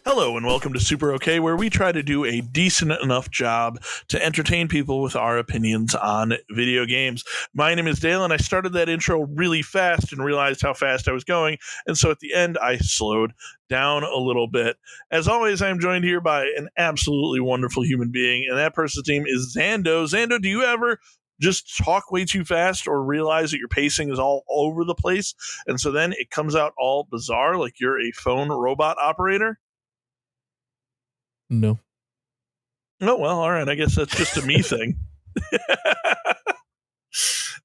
Hello and welcome to Super Okay, where we try to do a decent enough job to entertain people with our opinions on video games. My name is Dale, and I started that intro really fast and realized how fast I was going, and so at the end I slowed down a little bit. As always, I'm joined here by an absolutely wonderful human being, and that person's name is Xando. Xando, do you ever just talk way too fast or realize that your pacing is all over the place, and so then it comes out all bizarre like you're a phone robot operator? No. Oh, well, all right. I guess that's just a me thing.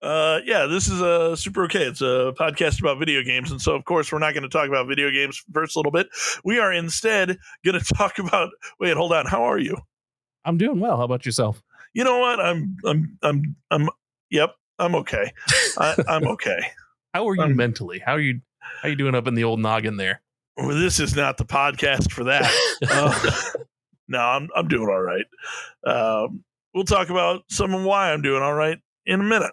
Yeah, this is a Super Okay. It's a podcast about video games. And so, of course, we're not going to talk about video games for the first little bit. We are instead going to talk about, wait, hold on. How are you? I'm doing well. How about yourself? You know what? Yep, I'm okay. I'm okay. How are you mentally? How are you doing up in the old noggin there? Well, this is not the podcast for that. No, I'm doing all right. We'll talk about some of why I'm doing all right in a minute.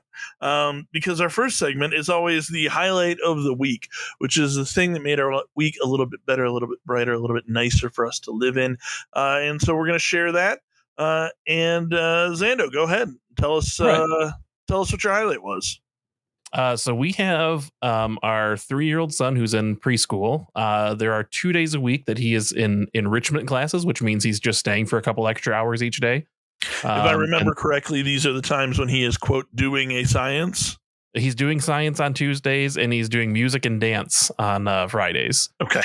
Because our first segment is always the highlight of the week, which is the thing that made our week a little bit better, a little bit brighter, a little bit nicer for us to live in. And so we're going to share that. And Xando, go ahead. Tell us what your highlight was. So we have our 3-year-old son who's in preschool. There are 2 days a week that he is in enrichment classes, which means he's just staying for a couple extra hours each day. If I remember correctly, these are the times when he is, quote, doing a science. He's doing science on Tuesdays and he's doing music and dance on Fridays. Okay.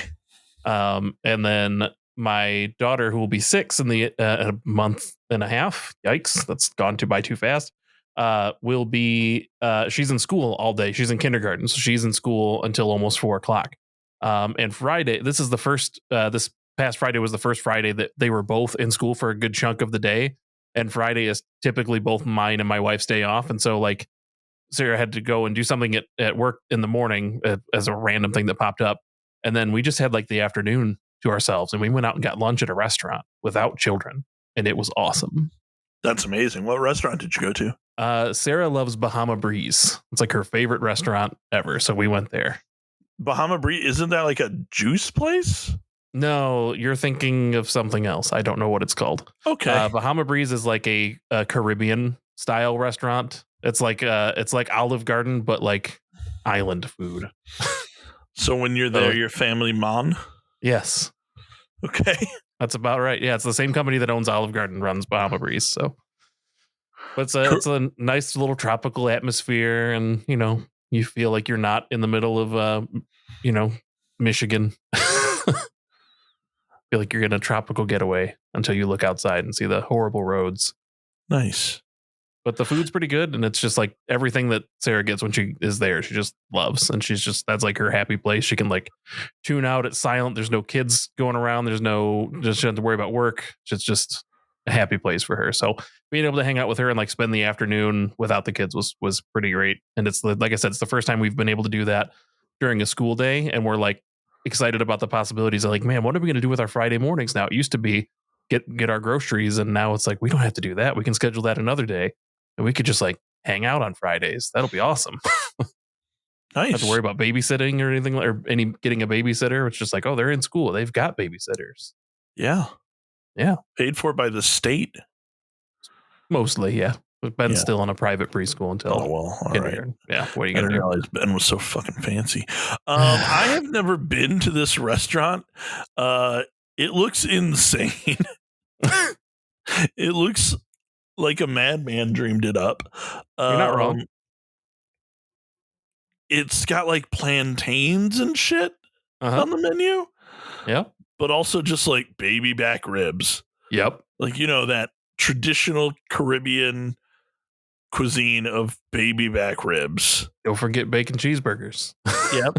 And then my daughter, who will be 6 in a month and a half. Yikes. That's gone by too fast. Will be she's in school all day. She's in kindergarten, so she's in school until almost 4:00. And Friday, this past Friday was the first Friday that they were both in school for a good chunk of the day. And Friday is typically both mine and my wife's day off. And so like Sarah had to go and do something at work in the morning as a random thing that popped up. And then we just had like the afternoon to ourselves, and we went out and got lunch at a restaurant without children, and it was awesome. That's amazing. What restaurant did you go to? Sarah loves Bahama Breeze. It's like her favorite restaurant ever. So we went there. Bahama Breeze, isn't that like a juice place? No, you're thinking of something else. I don't know what it's called. Okay. Bahama Breeze is like a Caribbean style restaurant. It's like Olive Garden, but like island food. So when you're there, your family mon? Yes. Okay. That's about right. Yeah, it's the same company that owns Olive Garden runs Bahama Breeze. So, but it's a nice little tropical atmosphere, and you feel like you're not in the middle of Michigan. Feel like you're in a tropical getaway until you look outside and see the horrible roads. Nice. But the food's pretty good, and it's just like everything that Sarah gets when she is there, she just loves, and that's like her happy place. She can like tune out. It's silent. There's no kids going around. She doesn't have to worry about work. It's just a happy place for her. So being able to hang out with her and like spend the afternoon without the kids was pretty great. And it's like I said, it's the first time we've been able to do that during a school day, and we're like excited about the possibilities of like, man, what are we going to do with our Friday mornings now? It used to be get our groceries, and now it's like we don't have to do that. We can schedule that another day. And we could just like hang out on Fridays. That'll be awesome. Nice. Don't have to worry about babysitting or anything, or getting a babysitter. It's just like, oh, they're in school. They've got babysitters. Yeah. Yeah. Paid for by the state. Mostly, yeah. But Ben's still in a private preschool until. Oh, well, all right. Yeah. What are you going to do? I didn't realize Ben was so fucking fancy. I have never been to this restaurant. It looks insane. It looks like a madman dreamed it up. You're not wrong. It's got like plantains and shit on the menu. Yep. But also just like baby back ribs. Yep. Like, that traditional Caribbean cuisine of baby back ribs. Don't forget bacon cheeseburgers. Yep.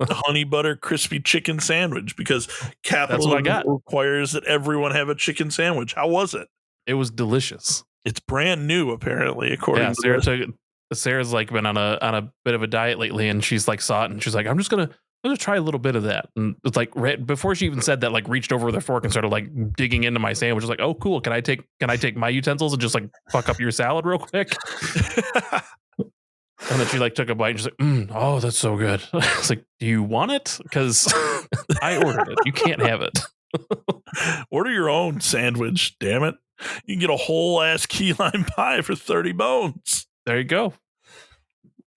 Honey butter crispy chicken sandwich, because capitalism requires that everyone have a chicken sandwich. How was it? It was delicious. It's brand new, apparently, according to Sarah took it. Sarah's like been on a bit of a diet lately, and she's like saw it, and she's like, I'm gonna try a little bit of that. And it's like right before she even said that, like reached over with her fork and started like digging into my sandwich. I was like, oh cool, can I take my utensils and just like fuck up your salad real quick? And then she like took a bite and she's like, oh, that's so good. It's like, do you want it? Because I ordered it. You can't have it. Order your own sandwich, damn it. You can get a whole ass key lime pie for 30 bones. There you go.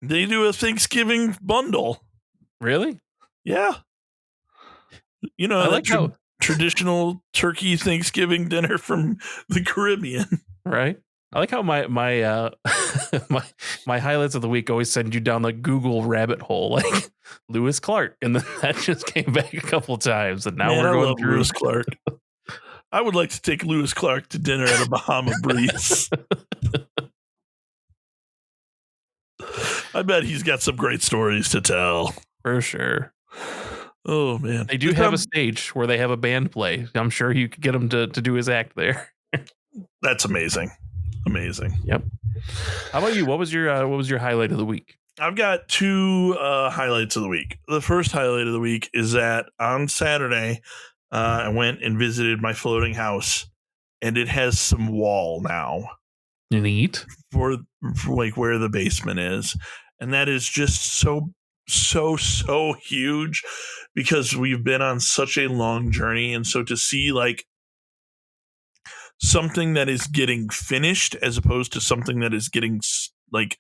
They do a Thanksgiving bundle. Really? Yeah. You know, I like how traditional turkey Thanksgiving dinner from the Caribbean. right. I like how my my highlights of the week always send you down the Google rabbit hole, like Lewis Clark, and then that just came back a couple of times, and now we're going through Lewis Clark. I would like to take Lewis Clark to dinner at a Bahama Breeze. I bet he's got some great stories to tell. For sure. Oh man, they do have a stage where they have a band play. I'm sure you could get him to do his act there. That's amazing. Amazing. Yep. How about you? What was your highlight of the week? I've got two highlights of the week. The first highlight of the week is that on Saturday, I went and visited my floating house, and it has some wall now. Neat. For like where the basement is, and that is just so huge because we've been on such a long journey, and so to see like something that is getting finished as opposed to something that is getting like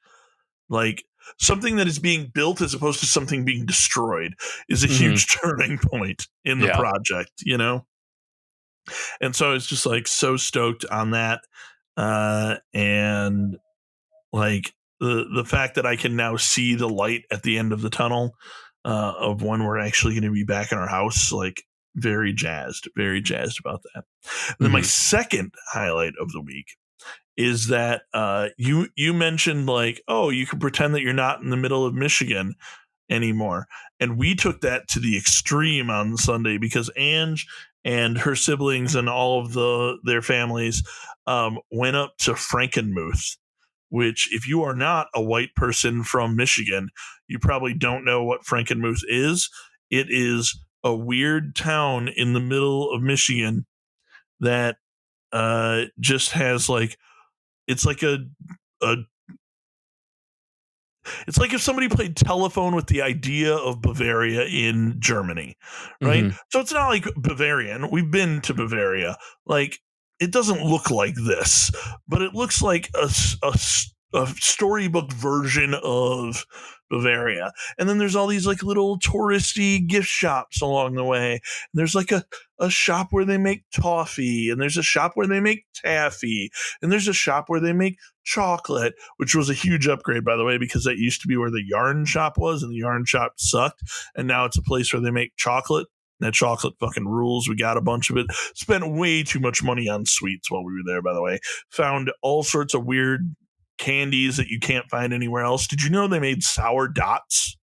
something that is being built as opposed to something being destroyed is a huge turning point in the project, you know? And so it's just like so stoked on that. And like the fact that I can now see the light at the end of the tunnel of when we're actually going to be back in our house, like very jazzed about that. And then my second highlight of the week is that you mentioned like, oh, you can pretend that you're not in the middle of Michigan anymore. And we took that to the extreme on Sunday because Ange and her siblings and all of their families went up to Frankenmuth, which if you are not a white person from Michigan, you probably don't know what Frankenmuth is. It is a weird town in the middle of Michigan that just has like, it's like it's like if somebody played telephone with the idea of Bavaria in Germany, right? So it's not like Bavarian. We've been to Bavaria. Like, it doesn't look like this, but it looks like a storybook version of Bavaria. And then there's all these like little touristy gift shops along the way. And there's like a shop where they make toffee, and there's a shop where they make taffy, and there's a shop where they make chocolate, which was a huge upgrade, by the way, because that used to be where the yarn shop was, and the yarn shop sucked. And now it's a place where they make chocolate. That chocolate fucking rules. We got a bunch of it. Spent way too much money on sweets while we were there, by the way. Found all sorts of weird candies that you can't find anywhere else. Did you know they made sour dots?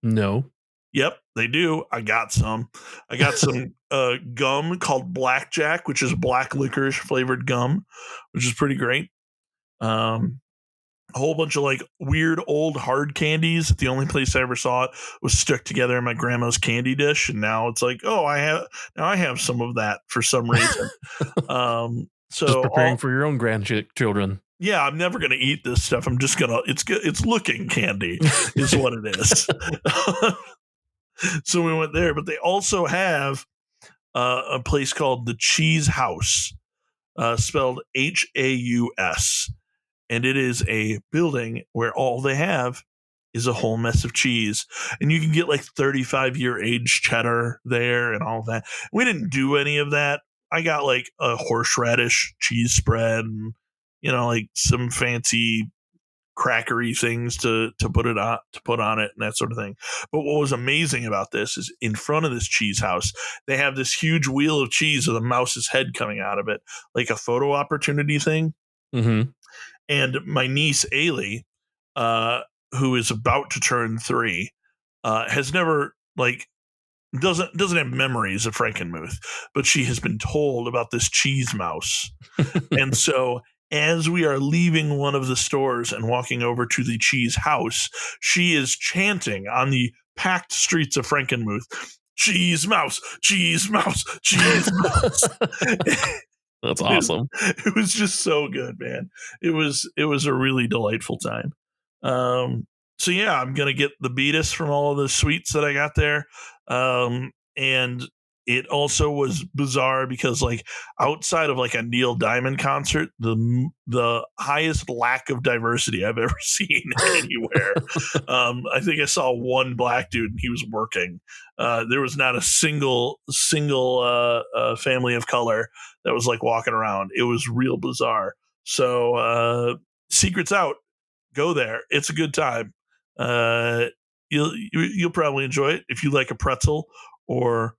No. Yep, they do. I got some. I got some gum called Blackjack, which is black licorice flavored gum, which is pretty great. A whole bunch of like weird old hard candies. The only place I ever saw it was stuck together in my grandma's candy dish, and now it's like, oh, I have some of that for some reason. So just preparing for your own grandchildren. Yeah, I'm never gonna eat this stuff. I'm just gonna. It's looking candy, is what it is. So we went there, but they also have a place called the Cheese House, spelled Haus. And it is a building where all they have is a whole mess of cheese. And you can get like 35-year aged cheddar there and all that. We didn't do any of that. I got like a horseradish cheese spread and, you know, like some fancy crackery things to put on it and that sort of thing. But what was amazing about this is in front of this cheese house, they have this huge wheel of cheese with a mouse's head coming out of it, like a photo opportunity thing. And my niece, Ailey, who is about to turn 3, has never doesn't have memories of Frankenmuth, but she has been told about this cheese mouse. And so as we are leaving one of the stores and walking over to the cheese house, she is chanting on the packed streets of Frankenmuth, cheese mouse, cheese mouse, cheese mouse. That's awesome. It was just so good, man. It was a really delightful time. So yeah, I'm gonna get the beatus from all of the sweets that I got there. And it also was bizarre because like outside of like a Neil Diamond concert, the highest lack of diversity I've ever seen anywhere. I think I saw one black dude and he was working. There was not a single family of color that was like walking around. It was real bizarre. So secrets out, go there. It's a good time. You'll probably enjoy it if you like a pretzel or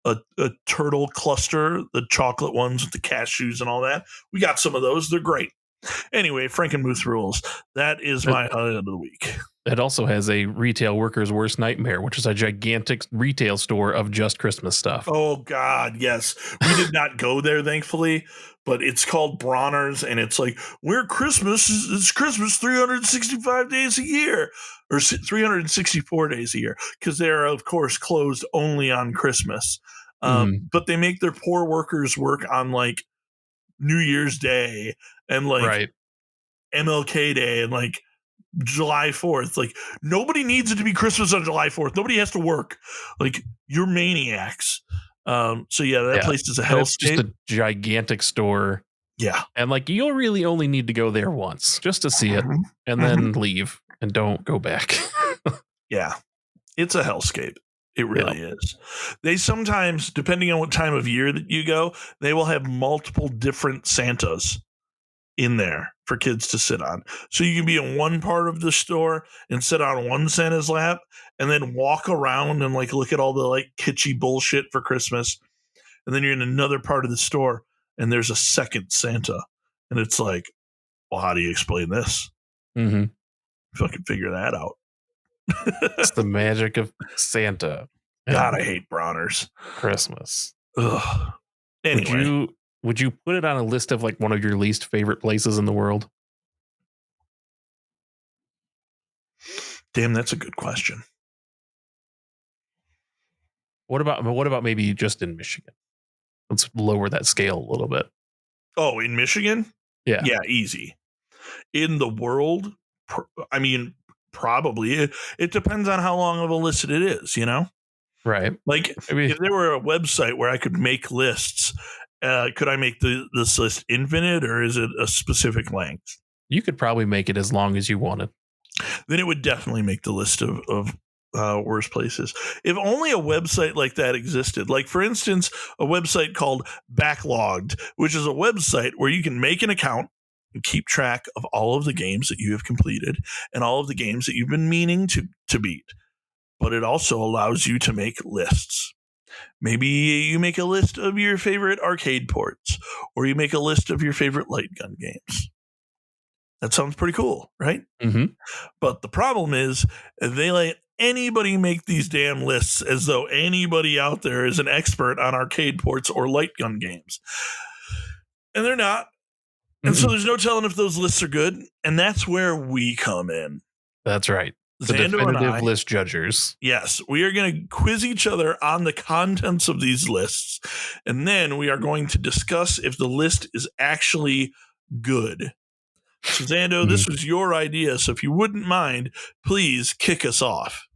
a turtle cluster, the chocolate ones with the cashews and all that. We got some of those. They're great. Anyway, Frankenmuth rules. That is my highlight of the week. It also has a retail worker's worst nightmare, which is a gigantic retail store of just Christmas stuff. Oh, God, yes. We did not go there, thankfully, but it's called Bronner's, and it's like, it's Christmas 365 days a year, or 364 days a year, because they're, of course, closed only on Christmas. But they make their poor workers work on, like, New Year's Day and, like, MLK Day and, like, July 4th. Like, nobody needs it to be Christmas on July 4th. Nobody has to work. Like, you're maniacs. So yeah, that place is a hellscape. It's just a gigantic store. Yeah. And like, you'll really only need to go there once just to see it and then leave and don't go back. Yeah. It's a hellscape. It really is. They sometimes, depending on what time of year that you go, they will have multiple different Santas in there for kids to sit on. So you can be in one part of the store and sit on one Santa's lap and then walk around and like look at all the like kitschy bullshit for Christmas. And then you're in another part of the store and there's a second Santa. And it's like, well, how do you explain this? Fucking figure that out. It's the magic of Santa. God, I hate Bronner's. Christmas. Ugh. Anyway. Would you put it on a list of like one of your least favorite places in the world? Damn, that's a good question. What about maybe just in Michigan? Let's lower that scale a little bit. Oh, in Michigan? Yeah. Yeah, easy. In the world, I mean, probably. It depends on how long of a list it is, you know? Right. Like, if there were a website where I could make lists, could I make this list infinite or is it a specific length? You could probably make it as long as you wanted. Then it would definitely make the list of worst places. If only a website like that existed. Like, for instance, a website called Backlogged, which is a website where you can make an account and keep track of all of the games that you have completed and all of the games that you've been meaning to beat. But it also allows you to make lists. Maybe you make a list of your favorite arcade ports, or you make a list of your favorite light gun games. That sounds pretty cool, right? But the problem is they let anybody make these damn lists as though anybody out there is an expert on arcade ports or light gun games. And they're not. And so there's no telling if those lists are good. And that's where we come in. That's right. The Xando definitive list judgers. Yes, we are going to quiz each other on the contents of these lists. And then we are going to discuss if the list is actually good. So, Xando, this was your idea. So if you wouldn't mind, please kick us off.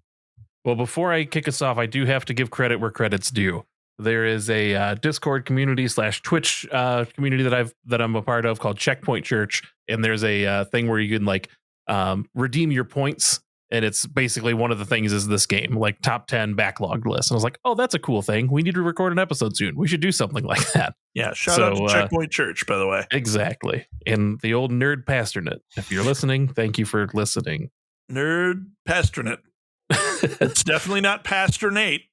Well, before I kick us off, I do have to give credit where credit's due. There is a Discord community / Twitch community that I'm a part of called Checkpoint Church. And there's a thing where you can like redeem your points. And it's basically one of the things is this game, like top 10 backlogged list. And I was like, oh, that's a cool thing. We need to record an episode soon. We should do something like that. Yeah. Shout out to Checkpoint Church, by the way. Exactly. And the old nerd pastornet. If you're listening, thank you for listening. Nerd pastornet. It's definitely not Pastor Nate.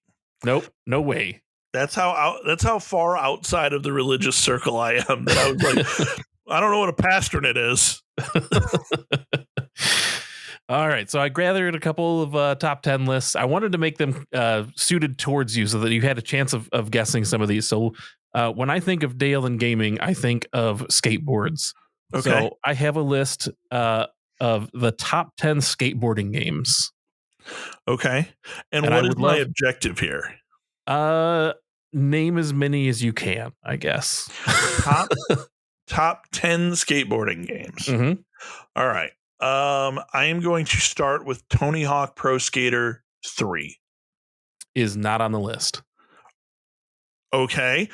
Nope. No way. That's how far outside of the religious circle I am that I was like, I don't know what a pastornet is. All right, so I gathered a couple of top 10 lists. I wanted to make them suited towards you so that you had a chance of guessing some of these. So when I think of Dale and gaming, I think of skateboards. Okay. So I have a list of the top 10 skateboarding games. Okay. And And I what is would my love objective here? name as many as you can, I guess. Top top 10 skateboarding games. Mhm. All right. I am going to start with Tony Hawk Pro Skater 3. Is not on the list. Okay.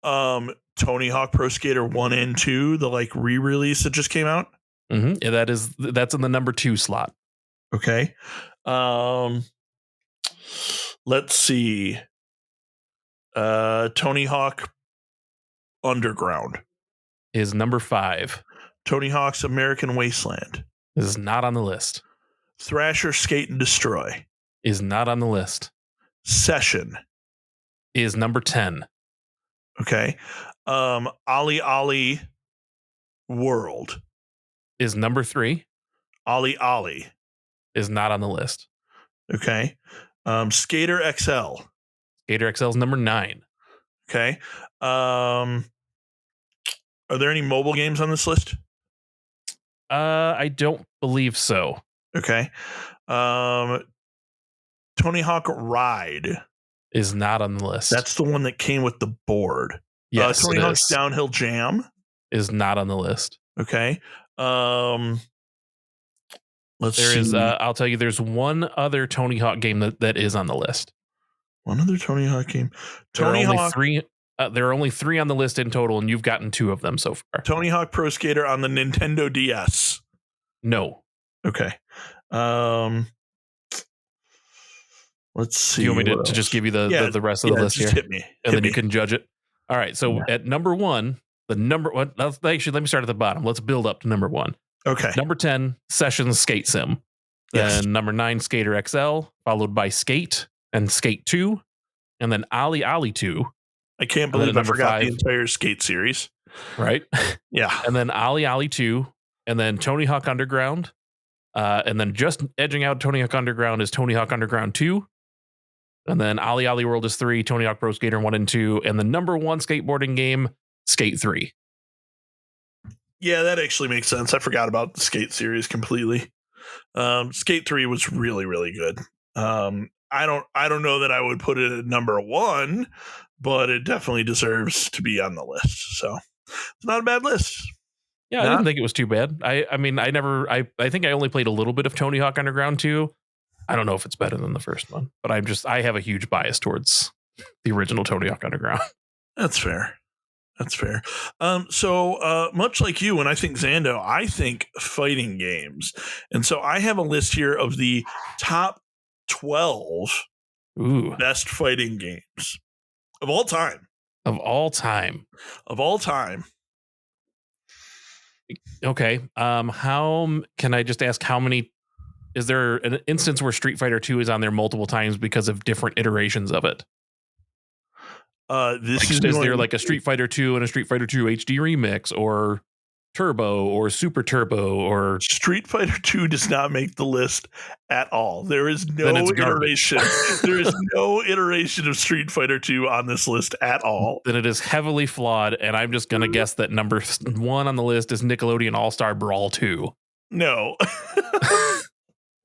Tony Hawk Pro Skater 1 and 2, the like re-release that just came out. Yeah, that's in the number 2 slot. Okay. Let's see. Tony Hawk Underground. Is number 5. Tony Hawk's American Wasteland. Is not on the list. Thrasher Skate and Destroy. Is not on the list. Session. Is number 10. Okay. Ollie Ollie World. Is number 3. Ollie Ollie. Is not on the list. Okay. Skater XL. Gator XL is number 9. Okay. Are there any mobile games on this list? I don't believe so. Okay. Tony Hawk Ride. Is not on the list. That's the one that came with the board. Yes, Tony it Hawk's is. Downhill Jam. Is not on the list. Okay. Let's There see. is. I'll tell you. There's one other Tony Hawk game that is on the list. One other Tony Hawk game. Tony there are Hawk. only 3. There are only 3 on the list in total, and you've gotten 2 of them so far. Tony Hawk Pro Skater on the Nintendo DS. No. Okay. Let's see. Do you want me to just give you the rest of the list here? Hit me. And then you can judge it. All right. So at number 1, actually, let me start at the bottom. Let's build up to number 1. Okay. Number 10, Sessions Skate Sim. Yes. Then number 9, Skater XL, followed by Skate and Skate 2. And then Ollie Ollie 2. I can't believe I forgot 5, the entire Skate series. Right? Yeah. And then Ollie Ollie 2. And then Tony Hawk Underground. And then just edging out Tony Hawk Underground is Tony Hawk Underground 2. And then Ollie Ollie World is 3, Tony Hawk Pro Skater 1 and 2, and the number 1 skateboarding game, Skate 3. Yeah, that actually makes sense. I forgot about the Skate series completely. Skate 3 was really, really good. I don't know that I would put it at number 1, but it definitely deserves to be on the list. So it's not a bad list. Yeah, I didn't think it was too bad. I mean, I think I only played a little bit of Tony Hawk Underground 2. I don't know if it's better than the first one, but I have a huge bias towards the original Tony Hawk Underground. That's fair. That's fair. So much like you, when I think Zando, I think fighting games. And so I have a list here of the top 12 best fighting games of all time. Of all time. Of all time. Okay. How can I just ask how many? Is there an instance where Street Fighter 2 is on there multiple times because of different iterations of it? Is there like a Street Fighter 2 and a Street Fighter 2 HD remix, or Turbo, or Super Turbo, or Street Fighter 2 does not make the list at all. There is no iteration. There is no iteration of Street Fighter 2 on this list at all. Then it is heavily flawed, and I'm just going to guess that number 1 on the list is Nickelodeon All-Star Brawl 2. No.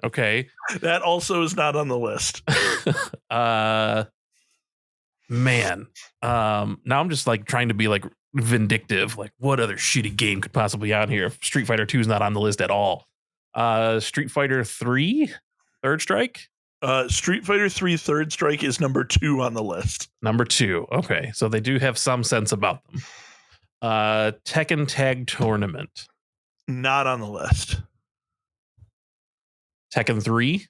Okay. That also is not on the list. Man. Now I'm just like trying to be like vindictive. Like, what other shitty game could possibly be on here if Street Fighter 2 is not on the list at all? Street Fighter 3 Third Strike? Street Fighter 3 Third Strike is number 2 on the list. Number 2. Okay. So they do have some sense about them. Tekken Tag Tournament. Not on the list. Tekken 3?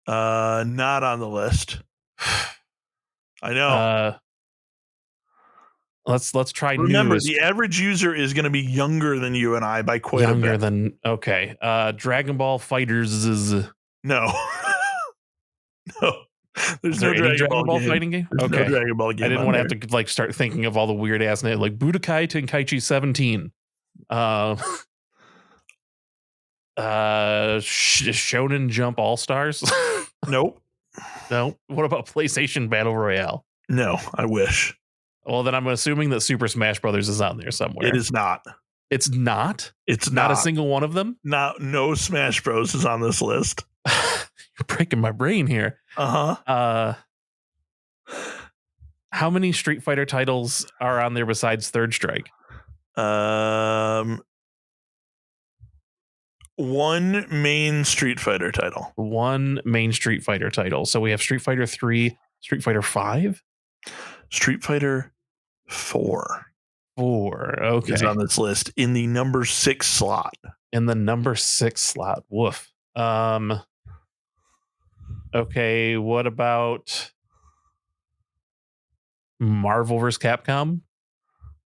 Not on the list. I know. Let's try. Remember, the average user is going to be younger than you and I by quite a bit. Younger than, okay. Dragon Ball Fighters is no. No. There's no Dragon Ball fighting game. There's no Dragon Ball game. I didn't want to have to like start thinking of all the weird ass names like Budokai Tenkaichi 17. Shonen Jump All Stars. Nope. No. What about PlayStation Battle Royale? No, I wish. Well, then I'm assuming that Super Smash Brothers is on there somewhere. It is not. It's not. It's Not not. a single one of them. No Smash Bros is on this list. You're breaking my brain here. Uh-huh. How many Street Fighter titles are on there besides Third Strike? One main Street Fighter title. One main Street Fighter title. So we have Street Fighter 3, Street Fighter 5, Street Fighter 4 Okay. is on this list in the number 6 slot. In the number 6 slot. Woof. Okay, what about Marvel vs. Capcom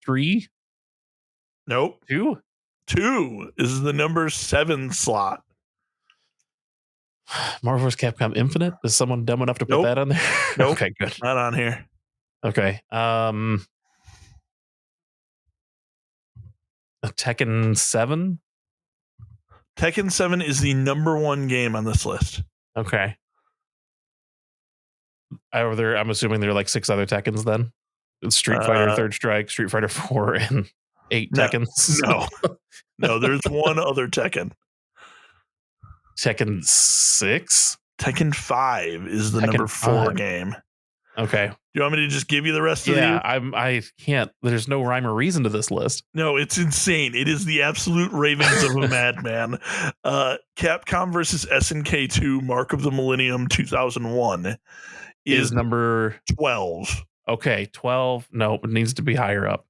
3? Nope. 2? 2 is the number 7 slot. Marvel vs. Capcom Infinite? Is someone dumb enough to put Nope. that on there? Nope. Okay, good. Not on here. Okay. Tekken 7? Tekken 7 is the number 1 game on this list. Okay. I'm assuming there are like 6 other Tekkens then. It's Street Fighter, Third Strike, Street Fighter 4, and 8 Tekkens. No, there's one other Tekken. Tekken 6? Tekken 5 is the Tekken number 4 5. game. Okay. Do you want me to just give you the rest of Yeah, these? I can't. There's no rhyme or reason to this list. No, it's insane. It is the absolute ravings of a madman. Capcom versus SNK 2 Mark of the Millennium 2001 Is number 12. Okay, 12. No, it needs to be higher up.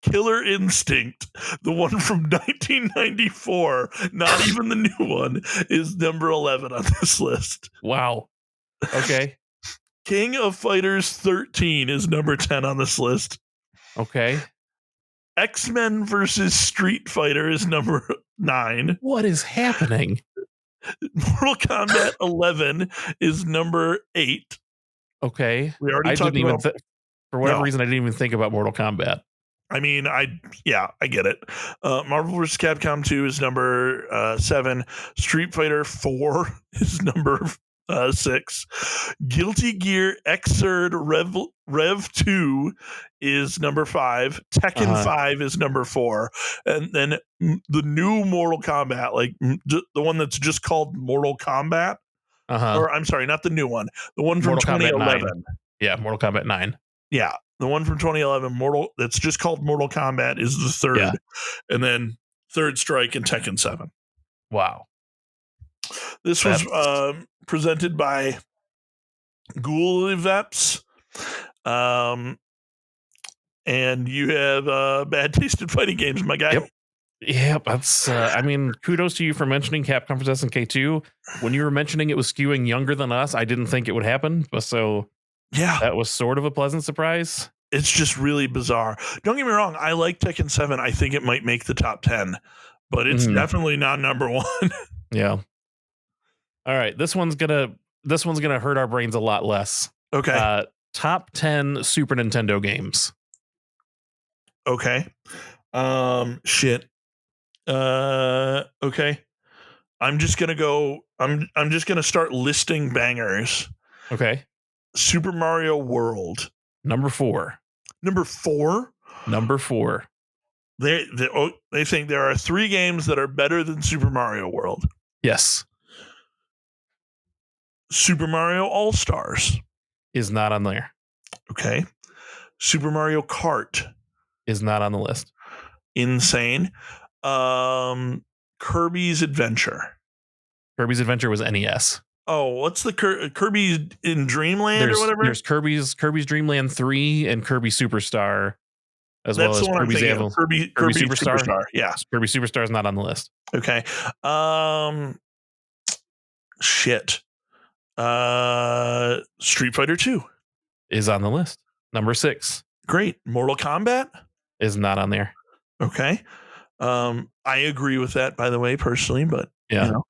Killer Instinct, the one from 1994, not even the new one, is number 11 on this list. Wow. Okay. King of Fighters 13 is number 10 on this list. Okay. X-Men versus Street Fighter is number 9. What is happening? Mortal Kombat 11 is number 8. Okay. We already talked about. For whatever reason, I didn't even think about Mortal Kombat. I mean, I get it. Marvel vs. Capcom 2 is number 7. Street Fighter 4 is number 6. Guilty Gear Xrd Rev 2 is number 5. Tekken 5 is number 4. And then the new Mortal Kombat, like the one that's just called Mortal Kombat. Or I'm sorry, not the new one. The one from Mortal 2011. Kombat 9. Yeah, Mortal Kombat 9. Yeah, the one from 2011, that's just called Mortal Kombat, is the third. Yeah. And then Third Strike and Tekken 7. Wow. This was presented by Gulaveps. And you have bad taste in fighting games, my guy. Yep, that's. I mean, kudos to you for mentioning Capcom vs. SNK 2. When you were mentioning it was skewing younger than us, I didn't think it would happen. So yeah, that was sort of a pleasant surprise. It's just really bizarre. Don't get me wrong. I like Tekken 7. I think it might make the top 10, but it's definitely not number 1. Yeah. All right. This one's gonna hurt our brains a lot less. Okay. Top 10 Super Nintendo games. Okay. Shit. Okay. I'm just gonna start listing bangers. Okay. Super Mario World. Number 4. Number 4? Number 4. They think there are 3 games that are better than Super Mario World. Yes. Super Mario All-Stars is not on there. Okay. Super Mario Kart is not on the list. Insane. Kirby's Adventure. Kirby's Adventure was NES. Oh, what's the Kirby's in Dreamland or whatever? There's Kirby's Dreamland 3 and Kirby Superstar, as That's well as Kirby's Anvil. Kirby Superstar. Yeah. Kirby Superstar is not on the list. Okay. Shit. Street Fighter 2 is on the list. Number 6. Great. Mortal Kombat is not on there. Okay. I agree with that, by the way, personally, but yeah. You know.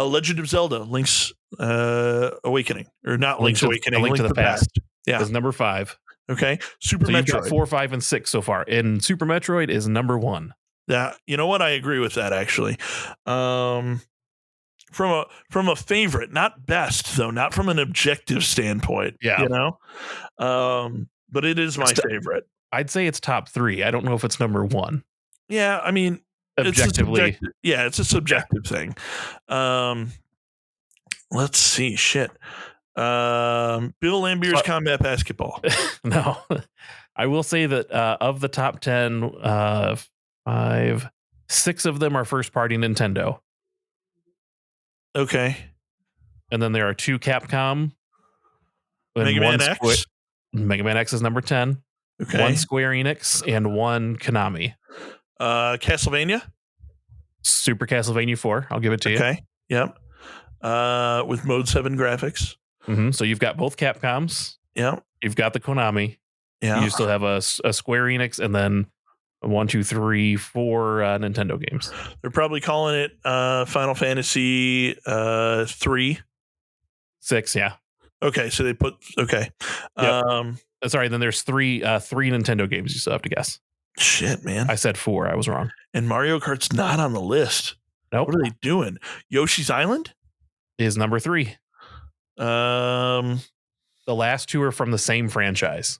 Legend of Zelda, Link's Awakening, or not Link's Awakening, Link to the Past. Yeah, is number 5. Okay, Super Metroid. You've got 4, 5, and 6 so far, and Super Metroid is number 1. Yeah, you know what? I agree with that actually. From a favorite, not best though, not from an objective standpoint. Yeah, you know. But it is my favorite. I'd say it's top 3. I don't know if it's number 1. Yeah, I mean, objectively. It's a subjective thing. Let's see. Shit. Bill Lambier's Combat Basketball. No, I will say that of the top 10, 6 of them are first party Nintendo. Okay. And then there are 2 Capcom. And Mega Man X. Mega Man X is number 10. Okay. 1 Square Enix and 1 Konami. Castlevania. Super Castlevania 4. I'll give it to you. Okay. Yep. With Mode 7 graphics. Mm-hmm. So you've got both Capcoms. Yep. You've got the Konami. Yeah. You still have a Square Enix and then 1, 2, 3, 4 Nintendo games. They're probably calling it Final Fantasy 3. 6, yeah. Okay, so they put okay. Yep. Sorry, then there's 3 Nintendo games you still have to guess. Shit, man. I said 4. I was wrong. And Mario Kart's not on the list. Nope. What are they doing? Yoshi's Island is number 3. The last 2 are from the same franchise.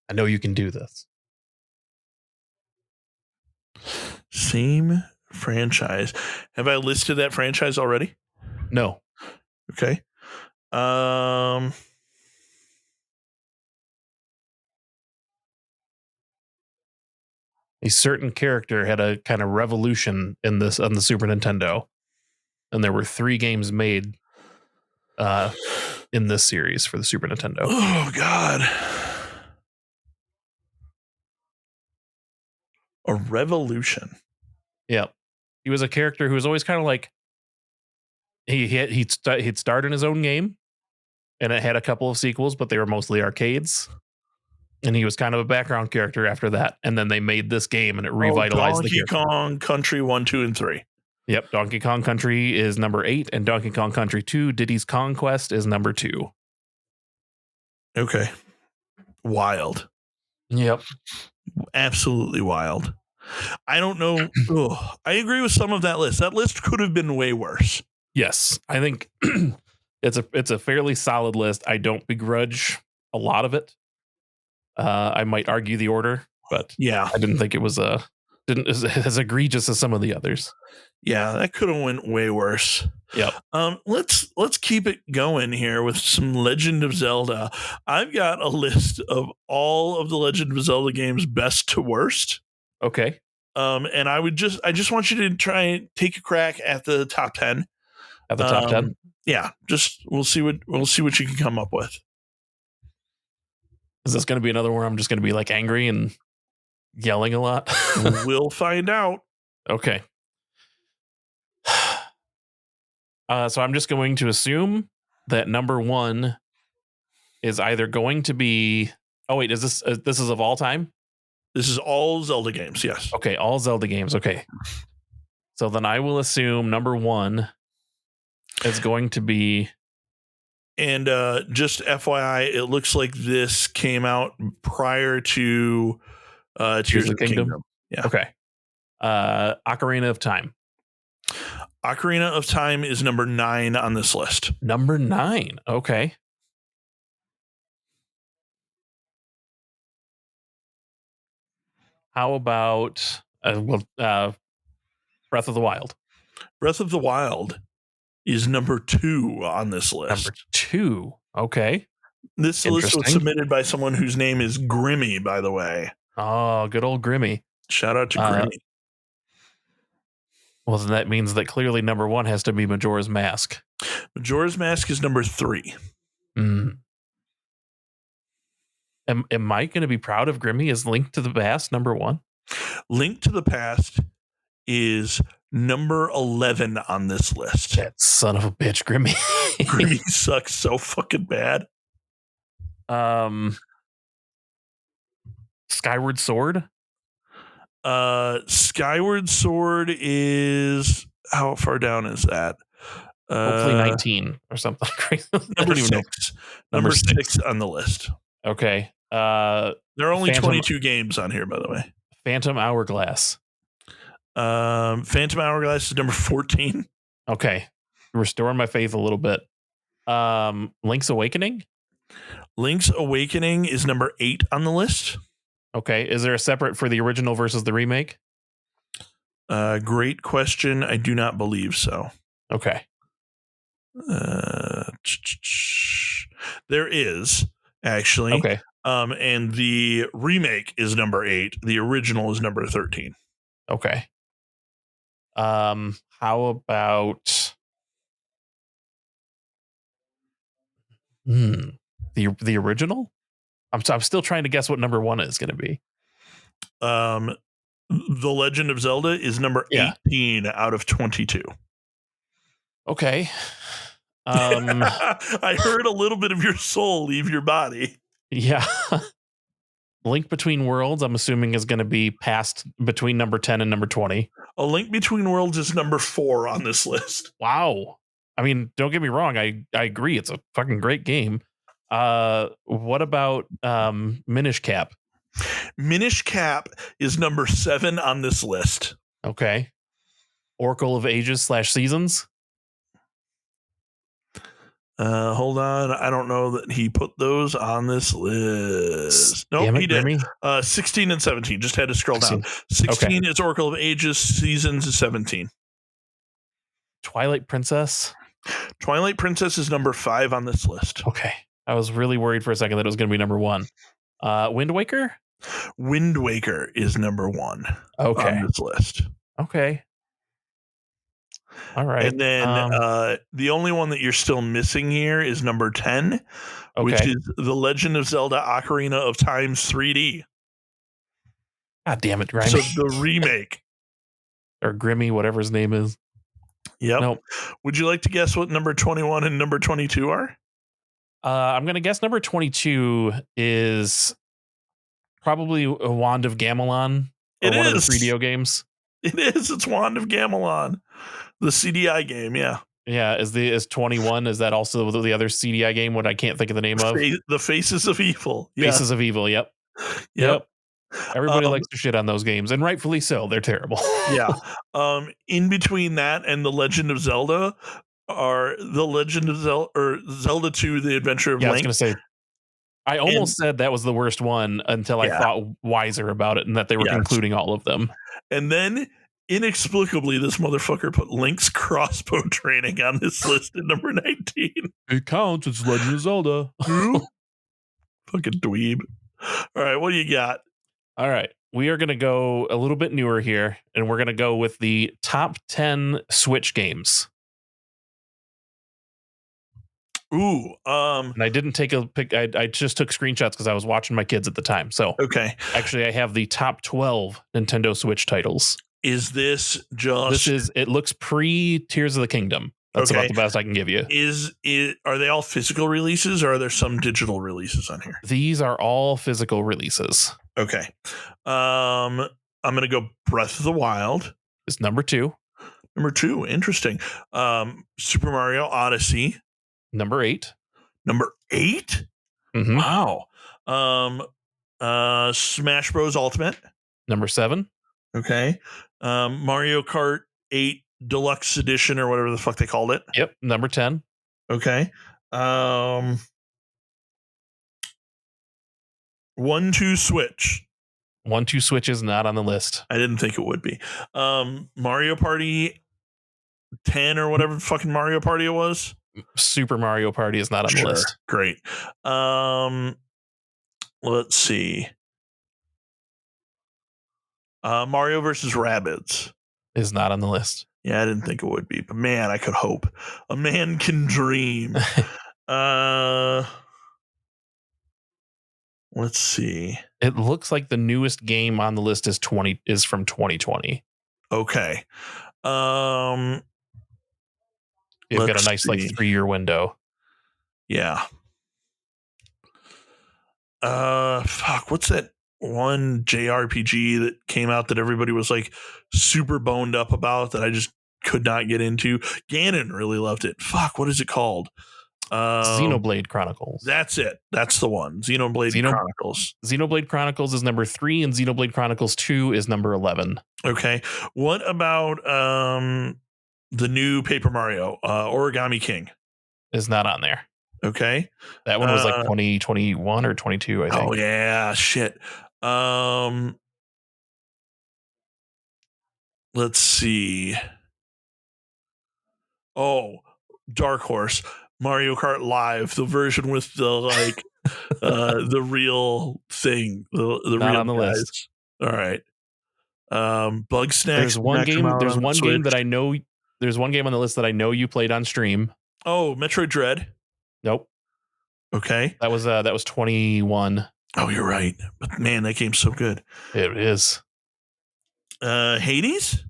I know you can do this. Same franchise. Have I listed that franchise already? No. Okay. A certain character had a kind of revolution in this on the Super Nintendo, and there were 3 games made in this series for the Super Nintendo. Oh God. A revolution. Yeah. He was a character who was always kind of like he'd starred in his own game, and it had a couple of sequels, but they were mostly arcades. And he was kind of a background character after that. And then they made this game and it revitalized the Donkey Kong Country 1, 2, and 3. Yep. Donkey Kong Country is number 8, and Donkey Kong Country 2, Diddy's Conquest is number 2. Okay. Wild. Yep. Absolutely wild. I don't know. I agree with some of that list. That list could have been way worse. Yes. I think it's a fairly solid list. I don't begrudge a lot of it. I might argue the order, but yeah, I didn't think it was as egregious as some of the others. Yeah, that could have went way worse. Yep. Let's keep it going here with some Legend of Zelda. I've got a list of all of the Legend of Zelda games, best to worst. Okay. And I just want you to try and take a crack at the top 10. At the top 10. Yeah. We'll see what you can come up with. Is this going to be another where I'm just going to be like angry and yelling a lot? We'll find out. Okay. So I'm just going to assume that number 1 is either going to be. Oh wait, is this is of all time? This is all Zelda games. Yes. Okay, all Zelda games. Okay. So then I will assume number 1 is going to be. And just FYI, it looks like this came out prior to Tears of the Kingdom. Yeah. Okay. Ocarina of Time. Ocarina of Time is number 9 on this list. Number 9. Okay. How about Breath of the Wild? Breath of the Wild is number 2 on this list. Number 2. Okay. This list was submitted by someone whose name is Grimmy, by the way. Oh, good old Grimmy. Shout out to Grimmy. Well, then that means that clearly number 1 has to be Majora's Mask. Majora's Mask is number 3. Mm. Am I going to be proud of Grimmy as Link to the Past, number 1? Link to the Past is number 11 on this list. That son of a bitch, Grimmy. Grimmy sucks so fucking bad. Skyward Sword? Skyward Sword is how far down is that? Hopefully 19 or something crazy. Number 6. Number 6 on the list. Okay. There are only 22 games on here, by the way. Phantom Hourglass. Phantom Hourglass is number 14. Okay. Restoring my faith a little bit. Link's Awakening? Link's Awakening is number 8 on the list. Okay. Is there a separate for the original versus the remake? Great question. I do not believe so. Okay. There is actually. Okay. And the remake is number 8. The original is number 13. Okay. How about the original? I'm still trying to guess what number 1 is going to be. The Legend of Zelda is number 18 out of 22. Okay. I heard a little bit of your soul leave your body. Yeah. Link Between Worlds, I'm assuming, is going to be passed between number 10 and number 20. A Link Between Worlds is number 4 on this list. Wow. I mean, don't get me wrong. I agree. It's a fucking great game. What about Minish Cap? Minish Cap is number 7 on this list. Okay. Oracle of Ages / Seasons? Hold on. I don't know that he put those on this list. Nope, he did. 16 and 17. Just had to scroll 16. down. 16 is Oracle of Ages. Seasons is 17. Twilight Princess? Twilight Princess is number 5 on this list. Okay. I was really worried for a second that it was going to be number 1. Wind Waker? Wind Waker is number 1 on this list. Okay. All right. And then the only one that you're still missing here is number 10, which is The Legend of Zelda Ocarina of Time's 3D. God damn it, Grimy. So the remake. Or Grimmy, whatever his name is. Yep. Nope. Would you like to guess what number 21 and number 22 are? I'm going to guess number 22 is probably a Wand of Gamelon. Or one of the 3DO games. It is. It's Wand of Gamelon. The CDI game, yeah. Yeah, is 21, is that also the other CDI game, what I can't think of the name of? The Faces of Evil. Yeah. Faces of Evil, yep. Everybody likes to shit on those games, and rightfully so. They're terrible. Yeah. In between that and The Legend of Zelda are The Legend of Zelda or Zelda 2, The Adventure of Link. I was going to say, I almost said that was the worst one until I thought wiser about it and that they were concluding all of them. And then inexplicably, this motherfucker put Link's crossbow training on this list at number 19. It counts. It's Legend of Zelda. Fucking dweeb. All right, what do you got? All right. We are going to go a little bit newer here, and we're going to go with the top 10 Switch games. Ooh. And I didn't take a pic. I just took screenshots because I was watching my kids at the time. So, okay. Actually, I have the top 12 Nintendo Switch titles. Is this just... It looks pre-Tears of the Kingdom. That's about the best I can give you. Are they all physical releases, or are there some digital releases on here? These are all physical releases. Okay. I'm going to go Breath of the Wild. It's number 2. Number 2. Interesting. Super Mario Odyssey. Number 8. Number 8? Mm-hmm. Wow. Smash Bros. Ultimate. Number 7. Okay. Mario Kart 8 Deluxe Edition, or whatever the fuck they called it. Yep. Number 10. Okay. 1-2 Switch. 1-2 Switch is not on the list. I didn't think it would be. Mario Party 10 or whatever fucking Mario Party it was. Super Mario Party is not on the list. Great. Let's see. Mario versus Rabbids is not on the list. Yeah, I didn't think it would be, but man, I could hope. A man can dream. Let's see. It looks like the newest game on the list is from 2020. Okay. You've got a nice 3-year window. Yeah. Fuck, what's that one JRPG that came out that everybody was like super boned up about that I just could not get into? Ganon really loved it. Fuck, what is it called? Xenoblade Chronicles. That's it. That's the one. Xenoblade Chronicles. Xenoblade Chronicles is number 3 and Xenoblade Chronicles 2 is number 11. Okay. What about the new Paper Mario, Origami King? Is not on there. Okay. That one was like 2021 or 22, I think. Oh yeah, shit. let's see. Oh, Dark Horse, Mario Kart Live, the version with the the real thing, the Not real on the list. guys. All right. Bug Snacks. There's one did not come game. out There's on the one game Switch. that I know. There's one game on the list that I know you played on stream. Oh, Metroid Dread. Nope. Okay. That was 21. Oh, you're right. But man, that game's so good. It is. Hades.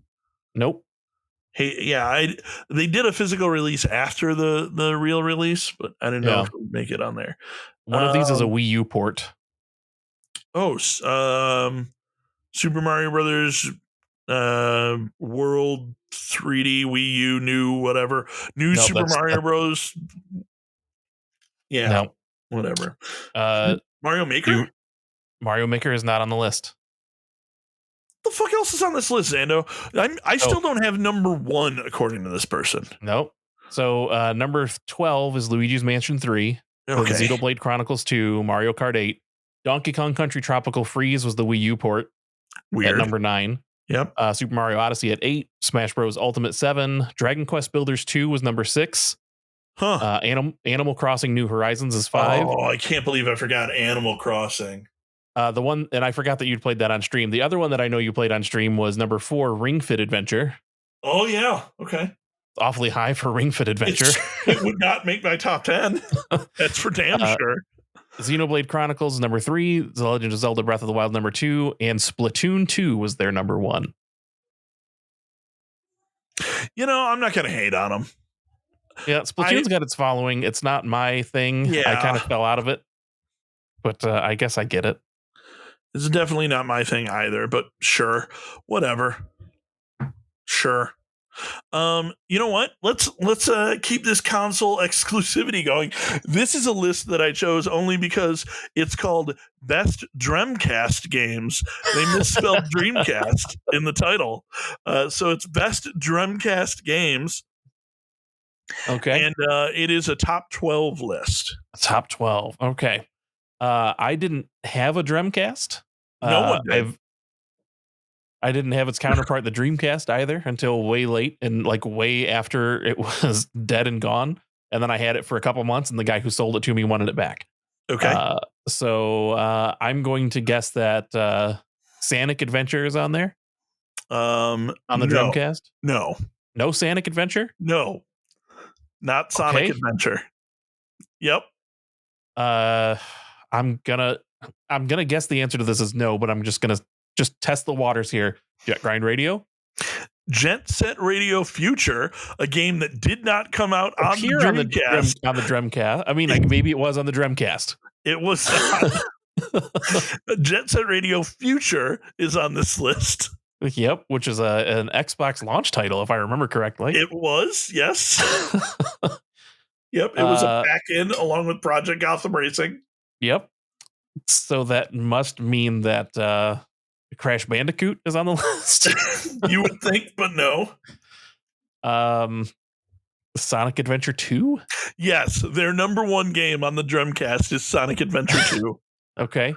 Nope. Hey, yeah, they did a physical release after the real release, but I didn't know if it would make it on there. One of these is a Wii U port. Oh, Super Mario Brothers World 3D Wii U new whatever. New Super Mario Bros. Yeah. No. Whatever. Mario Maker? Mario Maker is not on the list. The fuck else is on this list, Zando? I still don't have number 1 according to this person. Nope. So number 12 is Luigi's Mansion 3. Okay. Xenoblade Chronicles 2, Mario Kart 8. Donkey Kong Country Tropical Freeze was the Wii U port. Weird. At number 9. Yep. Super Mario Odyssey at 8. Smash Bros. Ultimate 7. Dragon Quest Builders 2 was number 6. Huh. Animal Crossing New Horizons is 5. Oh, I can't believe I forgot Animal Crossing. The one, and I forgot that you'd played that on stream. The other one that I know you played on stream was number 4, Ring Fit Adventure. Oh, yeah. Okay. It's awfully high for Ring Fit Adventure. It would not make my top 10. That's for damn sure. Xenoblade Chronicles number 3, The Legend of Zelda Breath of the Wild number 2, and Splatoon 2 was their number 1. You know, I'm not going to hate on them. Yeah, Splatoon's got its following. It's not my thing. Yeah. I kind of fell out of it, but I guess I get it. It's definitely not my thing either, but sure, whatever. Sure. You know what? Let's keep this console exclusivity going. This is a list that I chose only because it's called Best Dreamcast Games. They misspelled Dreamcast in the title, so it's Best Dreamcast Games. Okay, and it is a top 12 list. Top 12. Okay. I didn't have a Dreamcast. No one did. I didn't have its counterpart, the Dreamcast, either until way late and like way after it was dead and gone. And then I had it for a couple months, and the guy who sold it to me wanted it back. Okay. So I'm going to guess that Sonic Adventure is on there. On the Dreamcast. No Sonic Adventure. No, not Sonic Adventure. Yep. I'm gonna guess the answer to this is no, but I'm just gonna test the waters here. Jet Grind Radio. Jet Set Radio Future, a game that did not come out on the Dreamcast. On the Dreamcast. I mean, maybe it was on the Dreamcast. It was not. Jet Set Radio Future is on this list. Yep, which is an Xbox launch title, if I remember correctly. It was, yes. Yep, it was a back-end along with Project Gotham Racing. Yep. So that must mean that Crash Bandicoot is on the list. You would think, but no. Sonic Adventure 2? Yes, their number 1 game on the Dreamcast is Sonic Adventure 2. Okay.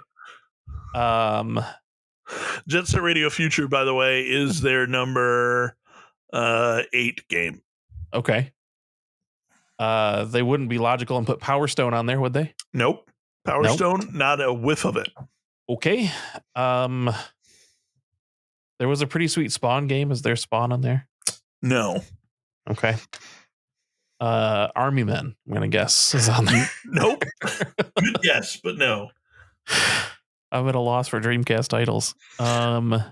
Jet Set Radio Future, by the way, is their number 8 game. Okay. They wouldn't be logical and put Power Stone on there, would they? Nope. Power Stone, not a whiff of it. Okay. There was a pretty sweet Spawn game. Is there Spawn on there? No. Okay. Army Men, I'm gonna guess, is on there. Nope. Good guess, but no. I'm at a loss for Dreamcast titles. Gundam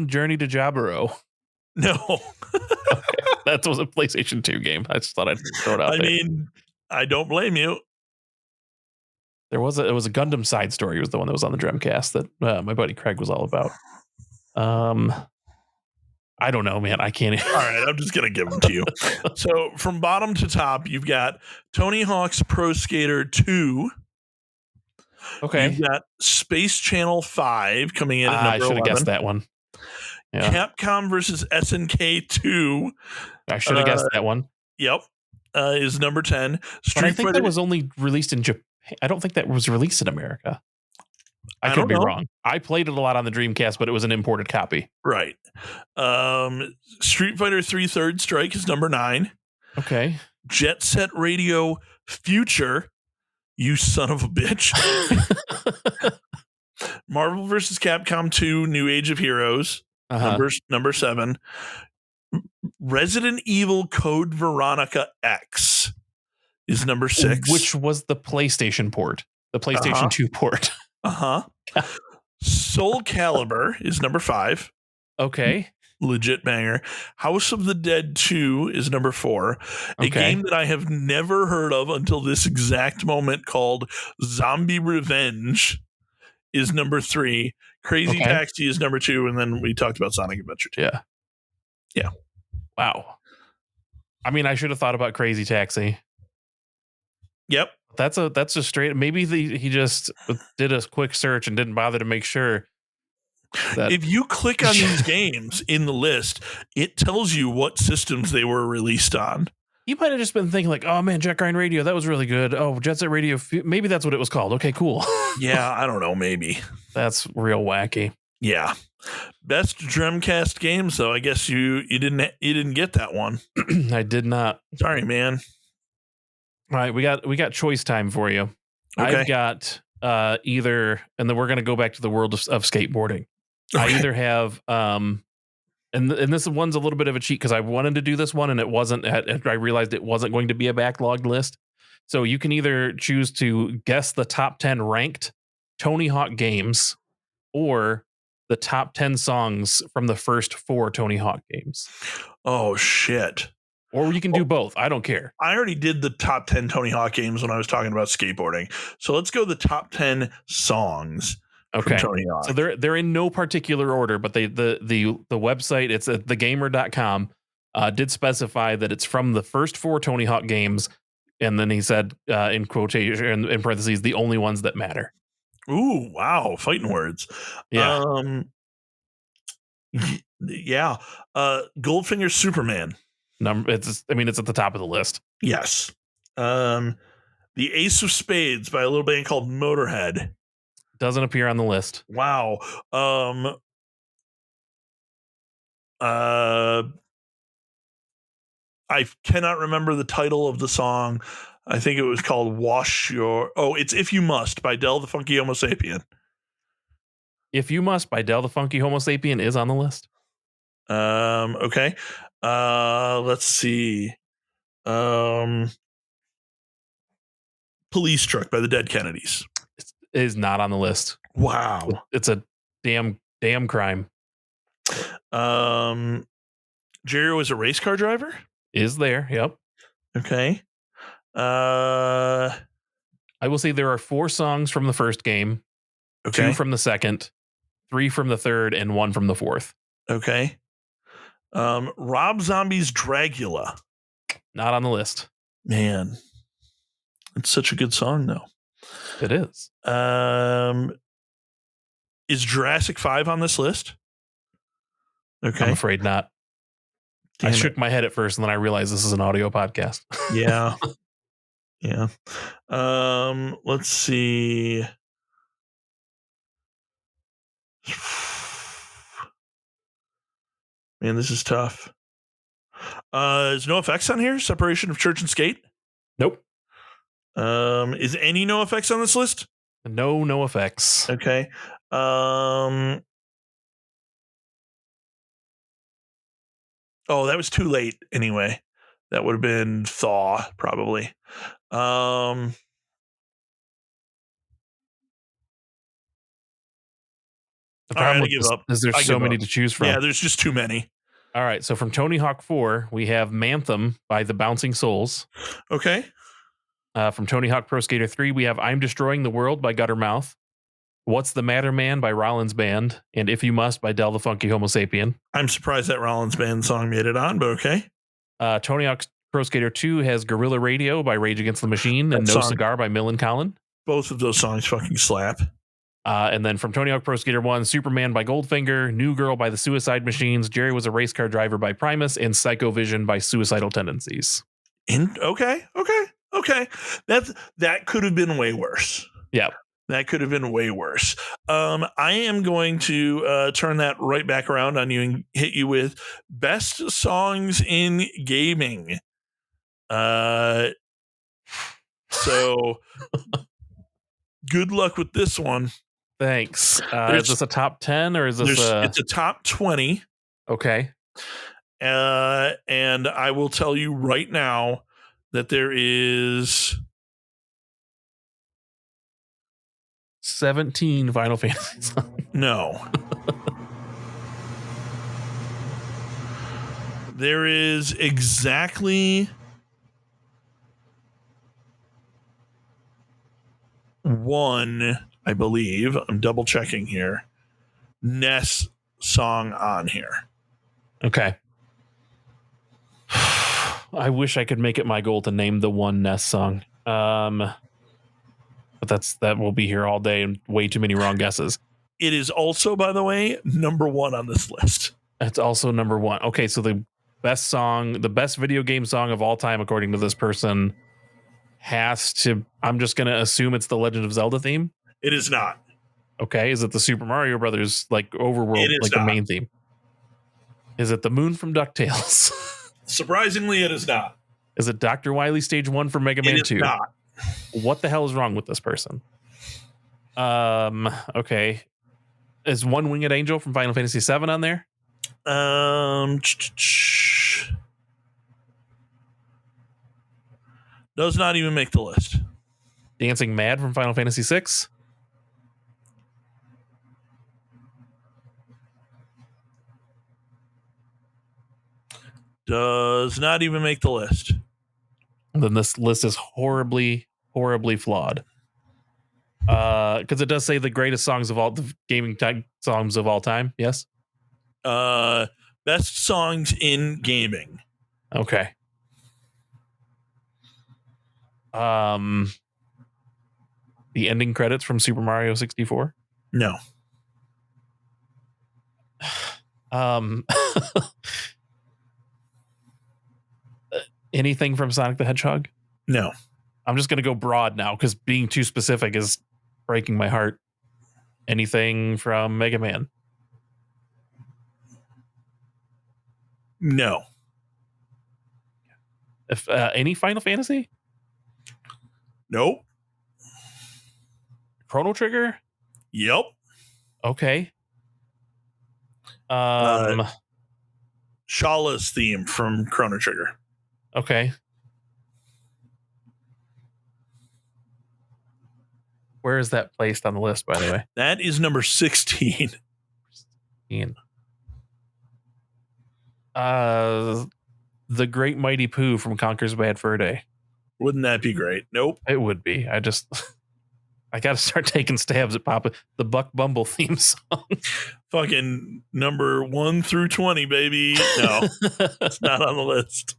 Journey to Jaburo. No. Okay. That was a PlayStation 2 game. I just thought I'd throw it out there. I mean, I don't blame you. It was a Gundam Side Story was the one that was on the Dreamcast that my buddy Craig was all about. I don't know, man. I can't. All right, I'm just gonna give them to you. So from bottom to top, you've got Tony Hawk's Pro Skater 2. Okay. You've got Space Channel 5 coming in at number 11. I should have guessed that one. Yeah. Capcom versus SNK 2. I should have guessed that one. Yep. Is number 10. But I think that was only released in Japan. I don't think that was released in America. I could be wrong. I played it a lot on the Dreamcast, but it was an imported copy. Right. Street Fighter 3 Third Strike is number 9. Okay. Jet Set Radio Future, you son of a bitch. Marvel vs. Capcom 2 New Age of Heroes, number 7. Resident Evil Code Veronica X is number 6. Which was the PlayStation port, the PlayStation 2 port. Soul Calibur is number 5. Okay. Legit banger. House of the Dead 2 is number 4. A game that I have never heard of until this exact moment, called Zombie Revenge, is number 3. Crazy Taxi is number 2. And then we talked about Sonic Adventure 2. Yeah. Wow. I mean, I should have thought about Crazy Taxi. Yep. That's just straight. Maybe he just did a quick search and didn't bother to make sure. If you click on these games in the list, it tells you what systems they were released on. You might have just been thinking like, oh man, Jet Grind Radio, that was really good. Oh, Jet Set Radio, maybe that's what it was called. Okay, cool. Yeah, I don't know, maybe. That's real wacky. Yeah. Best Dreamcast games, though. I guess you didn't get that one. I did not. Sorry, man. All right, we got choice time for you. Okay. I've got either, and then we're going to go back to the world of skateboarding. Okay. I either have and this one's a little bit of a cheat because I wanted to do this one and it wasn't. I realized it wasn't going to be a backlogged list. So you can either choose to guess the top 10 ranked Tony Hawk games or the top 10 songs from the first 4 Tony Hawk games. Oh shit. Or you can do both. I don't care. I already did the top 10 Tony Hawk games when I was talking about skateboarding. So let's go the top 10 songs. Okay. So they're in no particular order, but the website, it's at thegamer.com, did specify that it's from the first 4 Tony Hawk games, and then he said in quotation in parentheses, the only ones that matter. Ooh, wow, fighting words. Yeah. Yeah. Goldfinger Superman. It's at the top of the list. Yes. The Ace of Spades by a little band called Motorhead. Doesn't appear on the list. Wow. I cannot remember the title of the song. I think it was called it's If You Must by Del the Funky Homo Sapien. If You Must by Del the Funky Homo Sapien is on the list. Okay. Let's see. Police Truck by the Dead Kennedys. It is not on the list. Wow. It's a damn crime. Jerry was a race car driver? Is there. Yep. Okay. I will say there are 4 songs from the first game, 2 from the second, 3 from the third, and 1 from the fourth. Okay. Rob Zombie's Dragula. Not on the list. Man. It's such a good song, though. It is. Is Jurassic 5 on this list? Okay. I'm afraid not. I shook my head at first, and then I realized this is an audio podcast. Yeah. Yeah. Let's see. Man, this is tough. Is NoFX on here? Separation of Church and Skate? Nope. Is any NoFX on this list? No NoFX. Okay. Oh, that was too late anyway. That would have been Thaw, probably. The problem is there's so many to choose from. Yeah, there's just too many. All right, so from Tony Hawk 4, we have Manthem by the Bouncing Souls. Okay. From Tony Hawk Pro Skater 3, we have I'm Destroying the World by Guttermouth. What's the Matter Man by Rollins Band, and If You Must by Del the Funky Homo Sapien. I'm surprised that Rollins Band song made it on, but okay. Tony Hawk Pro Skater 2 has Guerrilla Radio by Rage Against the Machine and No Cigar by Millen Collin. Both of those songs fucking slap. And then from Tony Hawk Pro Skater 1, Superman by Goldfinger, New Girl by the Suicide Machines, Jerry Was a Race Car Driver by Primus, and Psycho Vision by Suicidal Tendencies. Okay. That could have been way worse. Yeah. That could have been way worse. I am going to turn that right back around on you and hit you with best songs in gaming. So good luck with this one. Thanks. Is this a top 10 or is this it's a top 20? Okay. And I will tell you right now that there is 17 Final Fantasy songs. No. There is exactly one, I believe. I'm double checking here. Ness song on here. Okay. I wish I could make it my goal to name the one Ness song. But that will be here all day and way too many wrong guesses. It is also, by the way, number 1 on this list. It's also number 1. Okay, so the best video game song of all time, according to this person, has to. I'm just gonna assume it's the Legend of Zelda theme. It is not. Okay, is it the Super Mario Brothers like overworld, like not. the main theme? Is it the Moon from DuckTales? Surprisingly, it is not. Is it Dr. Wily Stage 1 from Mega Man 2? It is not. What the hell is wrong with this person? Okay. Is One Winged Angel from Final Fantasy VII on there? Does not even make the list. Dancing Mad from Final Fantasy VI? Does not even make the list. Then this list is horribly, horribly flawed. Because it does say the greatest songs of all the gaming songs of all time. Yes. Best songs in gaming. Okay. The ending credits from Super Mario 64. No. Anything from Sonic the Hedgehog? No. I'm just going to go broad now because being too specific is breaking my heart. Anything from Mega Man? No. If any Final Fantasy? Nope. Chrono Trigger? Yep. Okay. Shala's theme from Chrono Trigger. Okay. Where is that placed on the list, by the way? That is number 16. The Great Mighty Pooh from Conker's Bad Fur Day. Wouldn't that be great? Nope. It would be. I got to start taking stabs at Papa. The Buck Bumble theme song. Fucking number 1 through 20, baby. No, it's not on the list.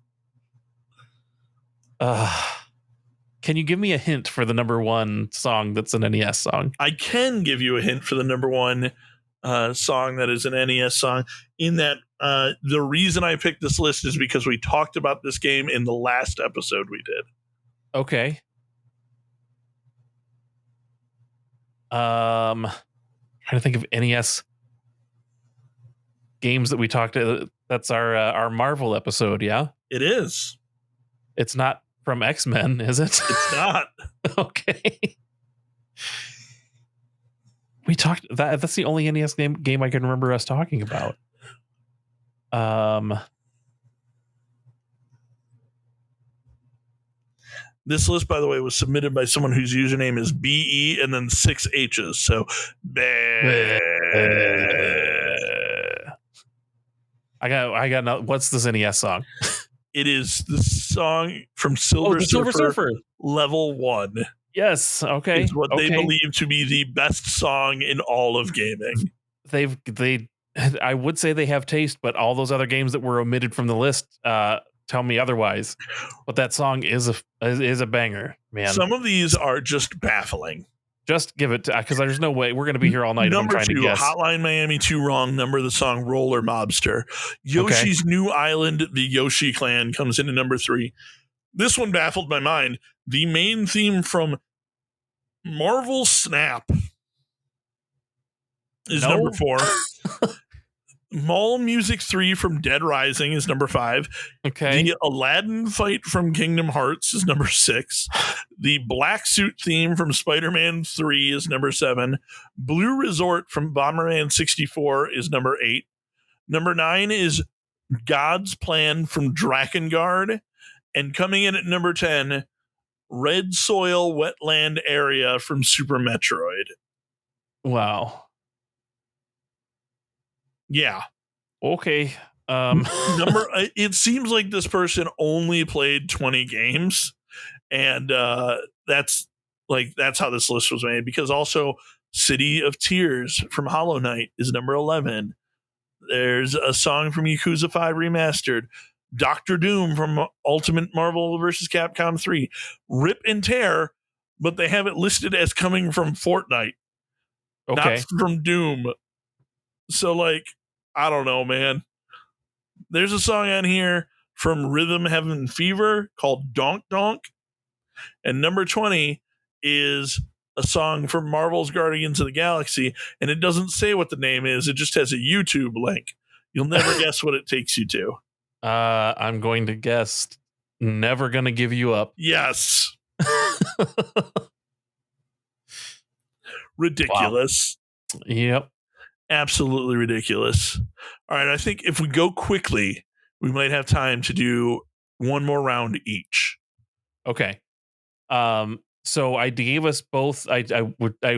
Can you give me a hint for the number 1 song that's an NES song? I can give you a hint for the number 1 song that is an NES song. In that, the reason I picked this list is because we talked about this game in the last episode we did. Okay. Trying to think of NES games that we talked to. That's our Marvel episode. Yeah, it is. It's not from X-Men, is it? It's not. Okay. We talked that's the only NES game I can remember us talking about. This list, by the way, was submitted by someone whose username is BE and then 6 H's. So, I got. What's this NES song? It is the song from Silver Surfer, Level 1. Yes. Okay. Is what they believe to be the best song in all of gaming. I would say they have taste, but all those other games that were omitted from the list tell me otherwise. But that song is a banger, man. Some of these are just baffling. Just give it to, because there's no way we're going to be here all night. Number if I'm trying 2, to guess. Hotline Miami 2 Wrong Number of the song Roller Mobster. Yoshi's New Island, the Yoshi Clan comes into number 3. This one baffled my mind. The main theme from Marvel Snap is No. number 4. Mall Music 3 from Dead Rising is number 5. Okay. The Aladdin fight from Kingdom Hearts is number 6. The Black Suit theme from Spider-Man 3 is number 7. Blue Resort from Bomberman 64 is number 8. Number 9 is God's Plan from Drakengard. And coming in at number 10, Red Soil Wetland Area from Super Metroid. Wow. Yeah. Okay. It seems like this person only played 20 games, and that's how this list was made, because also City of Tears from Hollow Knight is number 11. There's a song from Yakuza 5 Remastered, Doctor Doom from Ultimate Marvel vs. Capcom 3, Rip and Tear, but they have it listed as coming from Fortnite, okay. not from Doom. So, like, I don't know, man. There's a song on here from Rhythm Heaven Fever called Donk Donk. And number 20 is a song from Marvel's Guardians of the Galaxy. And it doesn't say what the name is, it just has a YouTube link. You'll never guess what it takes you to. I'm going to guess Never Gonna Give You Up. Yes. Ridiculous. Wow. Yep. Absolutely ridiculous. All right, I think if we go quickly, we might have time to do one more round each. Okay. So I gave us both. I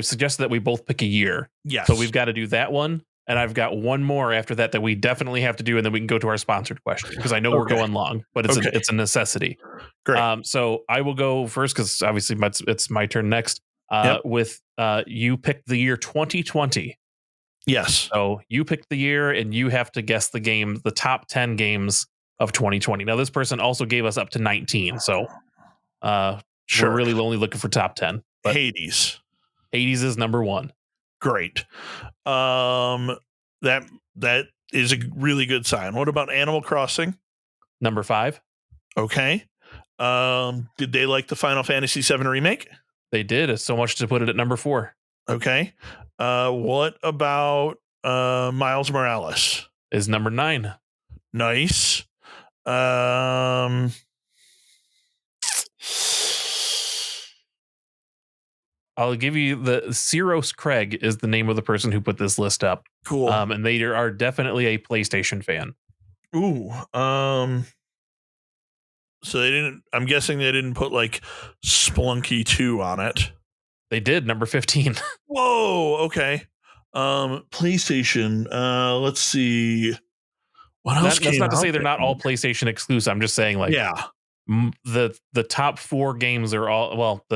suggested that we both pick a year. Yes. So we've got to do that one, and I've got one more after that we definitely have to do, and then we can go to our sponsored question, because I know we're going long, but it's a necessity. Great. So I will go first, because obviously it's my turn next. With you picked the year 2020. Yes. So you picked the year, and you have to guess the top 10 games of 2020. Now, this person also gave us up to 19. So sure. We're really only looking for top 10. But Hades. Hades is number 1. Great. That is a really good sign. What about Animal Crossing? Number 5. Okay. Did they like the Final Fantasy VII remake? They did. It's so much to put it at number 4. Okay. What about Miles Morales? Is number 9. Nice. I'll give you the Ciros Craig is the name of the person who put this list up. Cool. And they are definitely a PlayStation fan. Ooh. So I'm guessing they didn't put like Splunky 2 on it. They did, number 15. Whoa, okay. PlayStation. Let's see. What else? That's not to say they're not all PlayStation exclusive. I'm just saying, like, yeah, the top 4 games are all, well,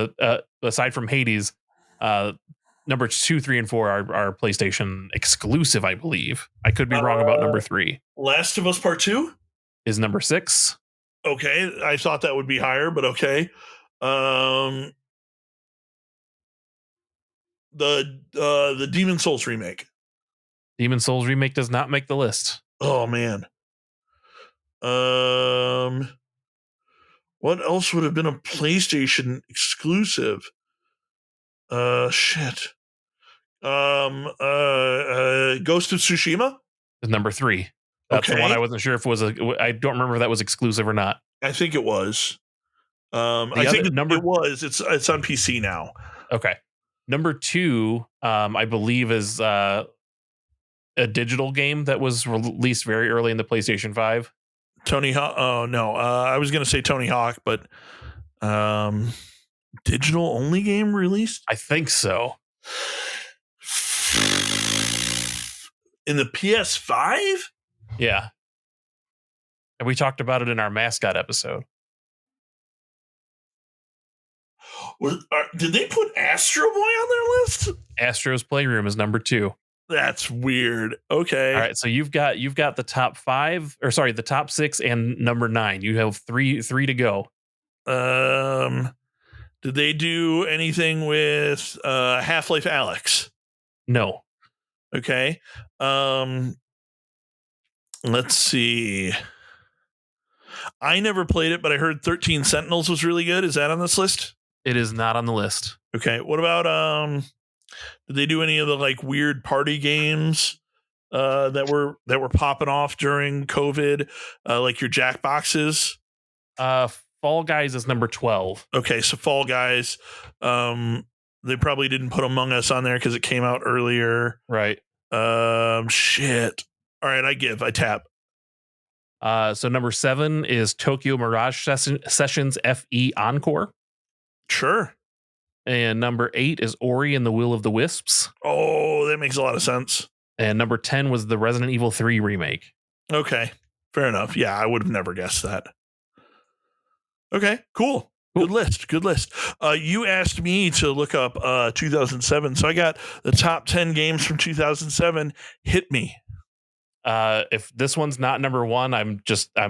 aside from Hades, number 2, 3, and 4 are PlayStation exclusive, I believe. I could be wrong about number 3. Last of Us Part 2 is number 6. Okay, I thought that would be higher, but okay. The Demon Souls remake. Demon Souls remake does not make the list. Oh man. What else would have been a PlayStation exclusive? Shit. Ghost of Tsushima is number 3. That's the one I wasn't sure if it was I don't remember if that was exclusive or not. I think it was. I think it was. It's on PC now. Okay. Number 2, I believe, is a digital game that was released very early in the PlayStation 5. Tony Hawk. Oh no, I was going to say Tony Hawk, but digital only game released? I think so. In the PS5? Yeah. And we talked about it in our mascot episode. Did they put Astro Boy on their list? Astro's Playroom is number 2. That's weird. Okay. All right. So you've got the top 5, or sorry, the top 6 and number 9. You have three to go. Did they do anything with Half-Life Alyx? No. Okay. Let's see. I never played it, but I heard 13 Sentinels was really good. Is that on this list? It is not on the list. Okay. What about did they do any of the like weird party games that were popping off during COVID, like your Jackboxes? Fall Guys is number 12. Okay, so Fall Guys, they probably didn't put Among Us on there because it came out earlier. Right. Shit. All right, I tap. So number 7 is Tokyo Mirage Sessions FE Encore. Sure. And number 8 is Ori and the Will of the Wisps. Oh, that makes a lot of sense. And number 10 was the Resident Evil 3 remake. Okay, fair enough. Yeah, I would have never guessed that. Okay, cool. Good list. You asked me to look up 2007, so I got the top 10 games from 2007. Hit me. If this one's not number 1, I'm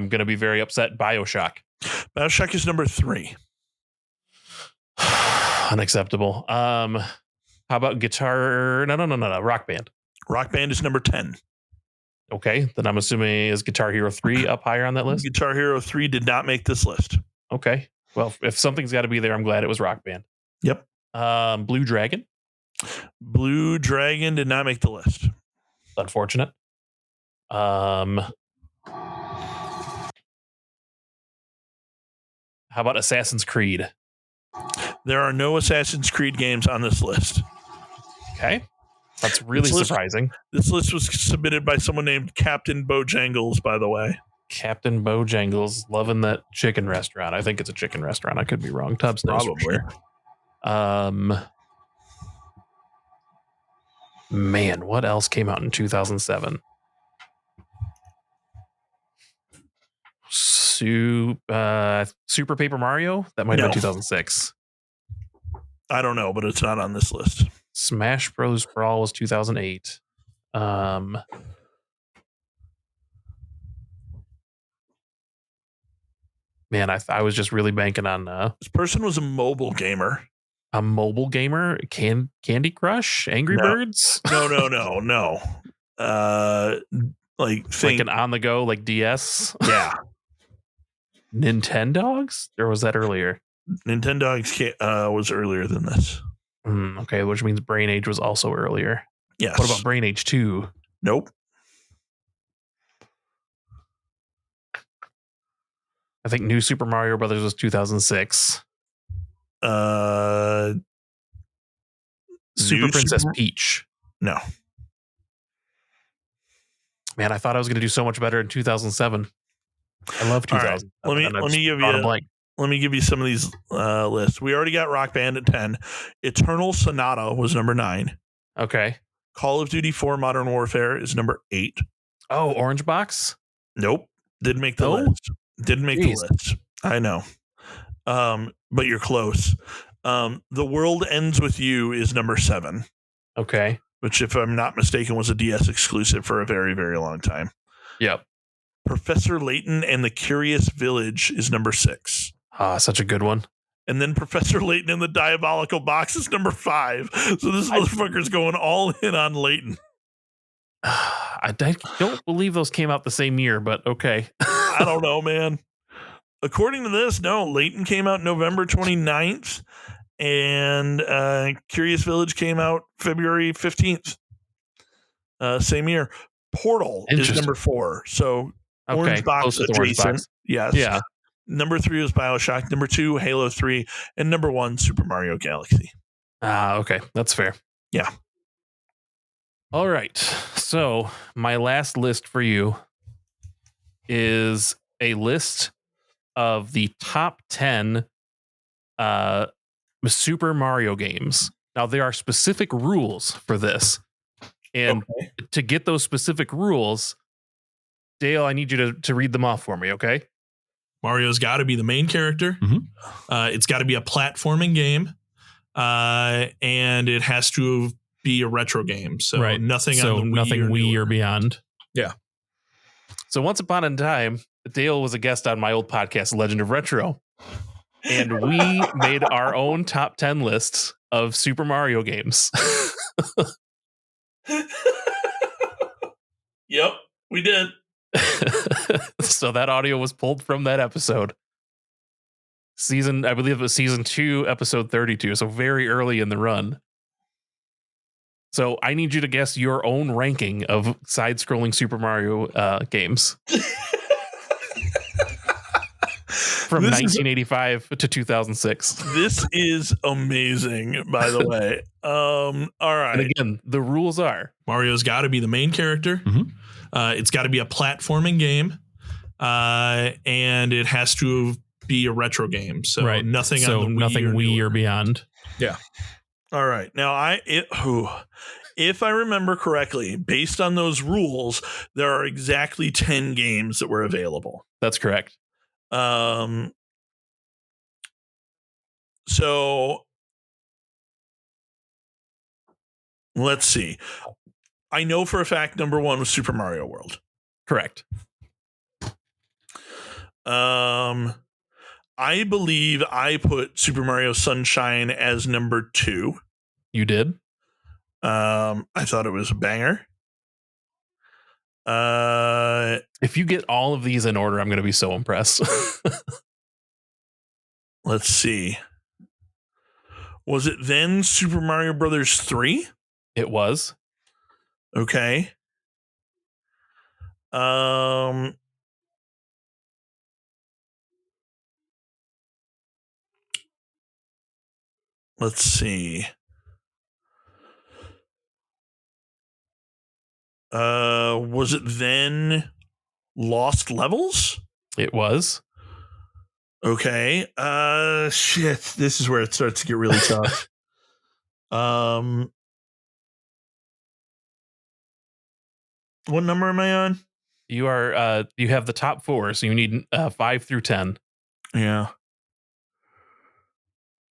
gonna be very upset. BioShock. BioShock is number 3. Unacceptable. How about Guitar? No. Rock Band. Rock Band is number 10. Okay, then I'm assuming is Guitar Hero 3 up higher on that list? Guitar Hero 3 did not make this list. Okay. Well, if something's got to be there, I'm glad it was Rock Band. Yep. Blue Dragon. Blue Dragon did not make the list. Unfortunate. How about Assassin's Creed? There are no Assassin's Creed games on this list. Okay. That's really surprising. This list was submitted by someone named Captain Bojangles, by the way. Captain Bojangles, loving that chicken restaurant. I think it's a chicken restaurant. I could be wrong. Tubbs knows for sure. Man, what else came out in 2007? Super Paper Mario? That might have been 2006. I don't know, but it's not on this list. Smash Bros. Brawl was 2008. Man, I was just really banking on this person was a mobile gamer. A mobile gamer? Candy Crush? Angry Birds? No. Like an on the go, like DS? Yeah. Nintendogs? Or was that earlier? Nintendogs was earlier than this. Okay, which means Brain Age was also earlier. Yes. What about Brain Age 2? Nope. I think New Super Mario Brothers was 2006. Super Princess Peach. No. Man, I thought I was going to do so much better in 2007. I love 2000. Right. Let me give you some of these lists. We already got Rock Band at 10. Eternal Sonata was number 9. Okay. Call of Duty 4 Modern Warfare is number 8. Oh, Orange Box? Nope. Didn't make the list. Didn't make the list. I know. But you're close. The World Ends With You is number 7. Okay. Which, if I'm not mistaken, was a DS exclusive for a very, very long time. Yep. Professor Layton and the Curious Village is number 6. Such a good one. And then Professor Layton and the Diabolical Box is number 5. So this motherfucker's going all in on Layton. I don't believe those came out the same year, but okay. I don't know, man. According to this, no. Layton came out November 29th, and Curious Village came out February 15th. Same year. Portal is number 4. So Orange Box adjacent. Yes. Yeah. Number 3 was BioShock. Number 2, Halo 3. And number 1, Super Mario Galaxy. Okay. That's fair. Yeah. All right. So my last list for you is a list of the top 10 Super Mario games. Now, there are specific rules for this. And to get those specific rules, Dale, I need you to read them off for me, okay? Mario's got to be the main character. Mm-hmm. It's got to be a platforming game. And it has to be a retro game. So nothing on the Wii or beyond. Yeah. So once upon a time, Dale was a guest on my old podcast, Legend of Retro. And we made our own top 10 lists of Super Mario games. Yep, we did. So that audio was pulled from that episode. I believe it was season 2, episode 32. So very early in the run. So I need you to guess your own ranking of side-scrolling Super Mario games from 1985 to 2006. This is amazing, by the way. All right. And again, the rules are Mario's got to be the main character. It's got to be a platforming game, and it has to be a retro game. So nothing on the Wii or beyond. Yeah. All right. Now, if I remember correctly, based on those rules, there are exactly 10 games that were available. That's correct. So let's see. I know for a fact number 1 was Super Mario World. Correct. I believe I put Super Mario Sunshine as number 2. You did? I thought it was a banger. If you get all of these in order, I'm going to be so impressed. Let's see. Was it then Super Mario Brothers 3? It was. Okay. Let's see. Was it then Lost Levels? It was. Okay. Shit. This is where it starts to get really tough. What number am I on? You are. You have the top 4, so you need 5 through 10. Yeah.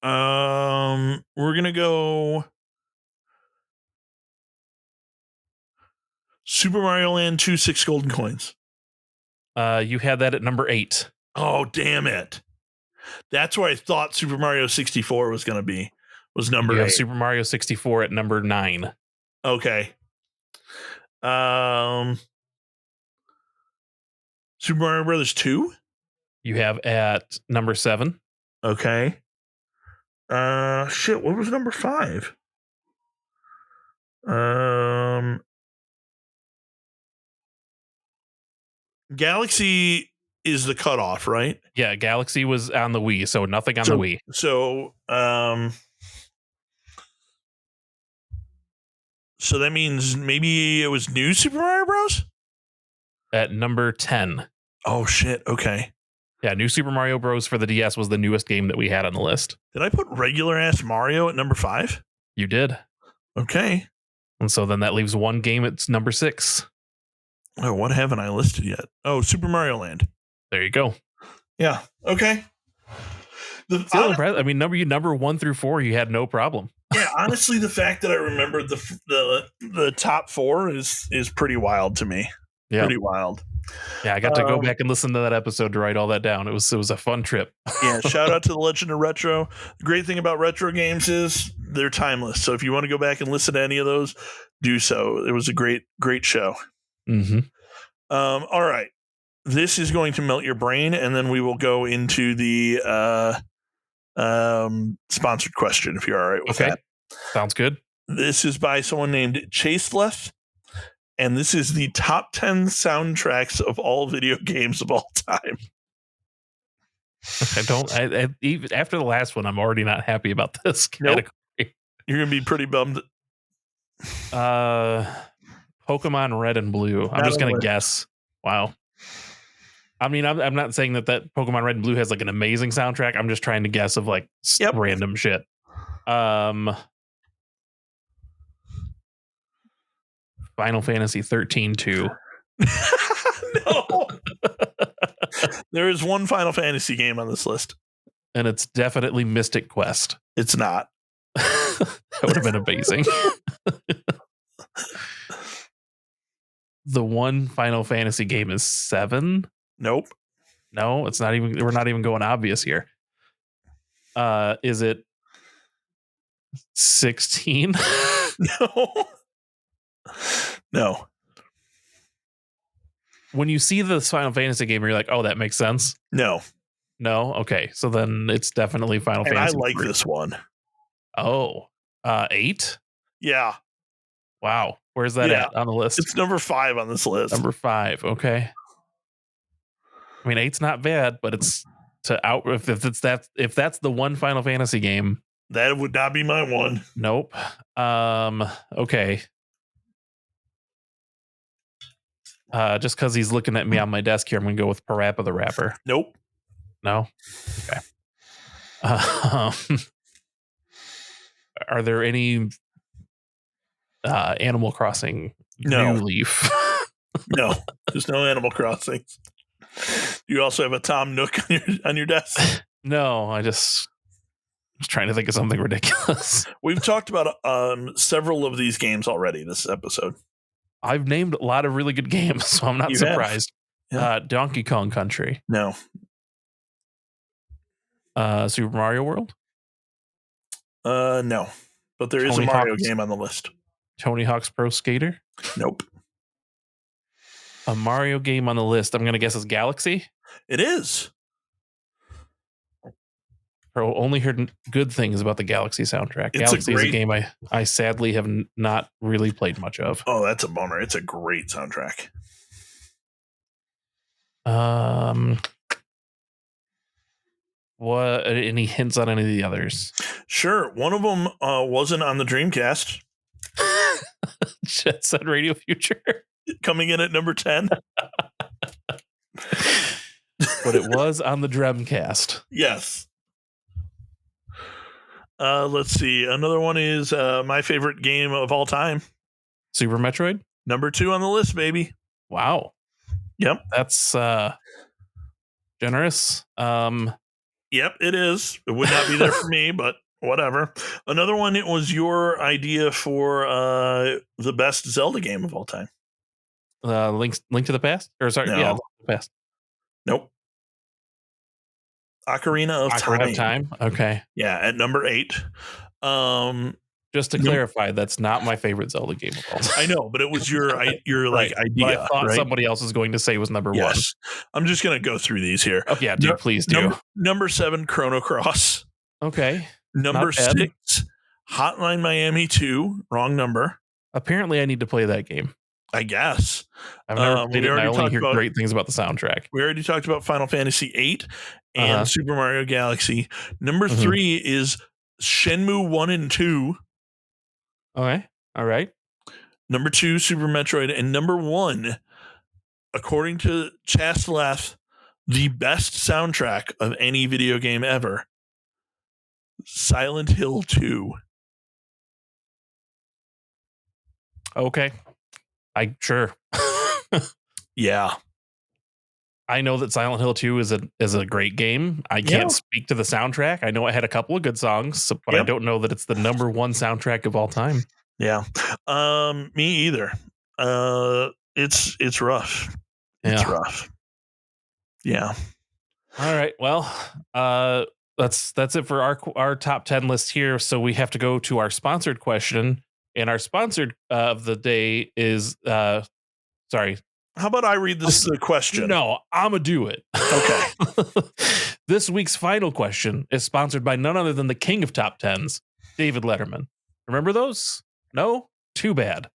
We're gonna go Super Mario Land 2 6 golden coins. You had that at number 8. Oh, damn it. That's where I thought Super Mario 64 was going to be. Was number 8. You have Super Mario 64 at number 9. Okay. Super Mario Brothers 2? You have at number 7. Okay. Shit, what was number 5? Galaxy is the cutoff, right? Yeah, Galaxy was on the Wii, so nothing on the Wii. So that means maybe it was New Super Mario Bros. At number 10. Oh shit! Okay. Yeah, New Super Mario Bros. For the DS was the newest game that we had on the list. Did I put regular ass Mario at number 5? You did. Okay. And so then that leaves one game at number 6. Oh, what haven't I listed yet? Oh, Super Mario Land. There you go. Yeah. Okay. I mean, number 1 through 4, you had no problem. Yeah, honestly, the fact that I remembered the top 4 is pretty wild to me. Yeah. Pretty wild. Yeah, I got to go back and listen to that episode to write all that down. It was a fun trip. Yeah, shout out to the Legend of Retro. The great thing about retro games is they're timeless. So if you want to go back and listen to any of those, do so. It was a great show. Mm-hmm. All right. This is going to melt your brain, and then we will go into the sponsored question, if you're all right with that. Sounds good. This is by someone named Chaseleth, and this is the top 10 soundtracks of all video games of all time. Even after the last one, I'm already not happy about this category. Nope. You're going to be pretty bummed. Pokemon Red and Blue. I'm just going to guess. Wow. I mean, I'm not saying that Pokemon Red and Blue has like an amazing soundtrack. I'm just trying to guess of like random shit. Final Fantasy 13-2. No. There is one Final Fantasy game on this list. And it's definitely Mystic Quest. It's not. That would have been amazing. The one Final Fantasy game is 7. Nope. No, it's not even. We're not even going obvious here. Is it 16? No. When you see the Final Fantasy game, you're like, oh, that makes sense. No. No? Okay. So then it's definitely Final And Fantasy. I like 3. this one. Oh, 8? Yeah. Wow. Where's that Yeah. at on the list? It's number 5 on this list. Number 5. Okay. I mean, 8's not bad, but it's to out if that's the one Final Fantasy game. That would not be my one. Nope. Okay. Just because he's looking at me on my desk here, I'm gonna go with Parappa the Rapper. Nope. No. Okay. Are there any Animal Crossing No. New Leaf? No. There's no Animal Crossing. You also have a Tom Nook on your desk? No, I just was trying to think of something ridiculous. We've talked about several of these games already this episode. I've named a lot of really good games, so I'm not You surprised. Yeah. Donkey Kong Country. No. Super Mario World? No. But there is Tony a Mario Hawk's- game on the list. Tony Hawk's Pro Skater? Nope. A Mario game on the list. I'm going to guess is Galaxy. It is. Pro only heard good things about the Galaxy soundtrack. It's Galaxy is a game I sadly have not really played much of. Oh, that's a bummer. It's a great soundtrack. What? Any hints on any of the others? Sure. One of them wasn't on the Dreamcast. Jet Set Radio Future. Coming in at number 10. But it was on the Dreamcast. Yes. Let's see. Another one is my favorite game of all time. Super Metroid? Number 2 on the list, baby. Wow. Yep. That's generous. Yep, it is. It would not be there for me, but whatever. Another one, it was your idea for the best Zelda game of all time. Link to the Past? Or sorry, No. yeah, Link to the Past. Nope. Ocarina of Time. Okay. Yeah, at number 8. Just to clarify, that's not my favorite Zelda game of all time. I know, but it was your Right. like idea. But I thought right? somebody else was going to say was number 1. Yes. I'm just gonna go through these here. Oh yeah, dude, please do. Number 7, Chrono Cross. Okay. Number Not bad. 6, Hotline Miami 2. Wrong number. Apparently, I need to play that game. I guess. I've never played we it, and I already only talked hear about- great things about the soundtrack. We already talked about Final Fantasy 8 and Uh-huh. Super Mario Galaxy. Number Mhm. 3 is Shenmue 1 and 2. Okay. All right. Number 2, Super Metroid. And number 1, according to Chastelath, the best soundtrack of any video game ever, Silent Hill 2. Okay. Sure. Yeah. I know that Silent Hill 2 is a great game. I can't speak to the soundtrack. I know it had a couple of good songs, but I Yep. don't know that it's the number 1 soundtrack of all time. Yeah. Me either. It's rough. It's Yeah. rough. Yeah. All right. Well, that's it for our top 10 list here. So we have to go to our sponsored question, and our sponsored of the day is sorry. How about I read the question? No, I'm gonna do it. Okay. This week's final question is sponsored by none other than the king of top 10s, David Letterman. Remember those? No? Too bad.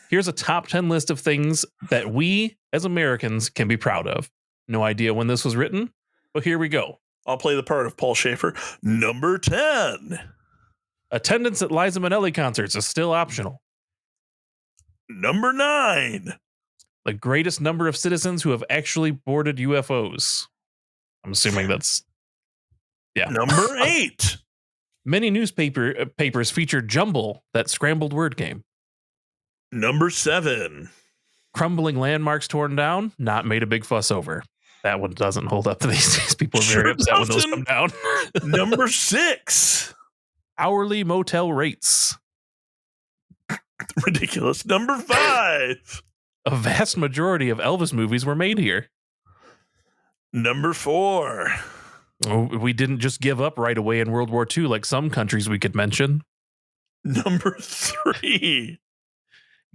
Here's a top 10 list of things that we as Americans can be proud of. No idea when this was written, but here we go. I'll play the part of Paul Schaefer. Number 10. Attendance at Liza Minnelli concerts is still optional. Number 9. The greatest number of citizens who have actually boarded UFOs. I'm assuming that's Number 8. Many papers feature Jumble, that scrambled word game. Number 7. Crumbling landmarks torn down, not made a big fuss over. That one doesn't hold up these days. People are very Sure upset when those doesn't. come down. Number 6. Hourly motel rates. Ridiculous. Number 5. A vast majority of Elvis movies were made here. Number 4. Oh, we didn't just give up right away in World War II like some countries we could mention. Number 3.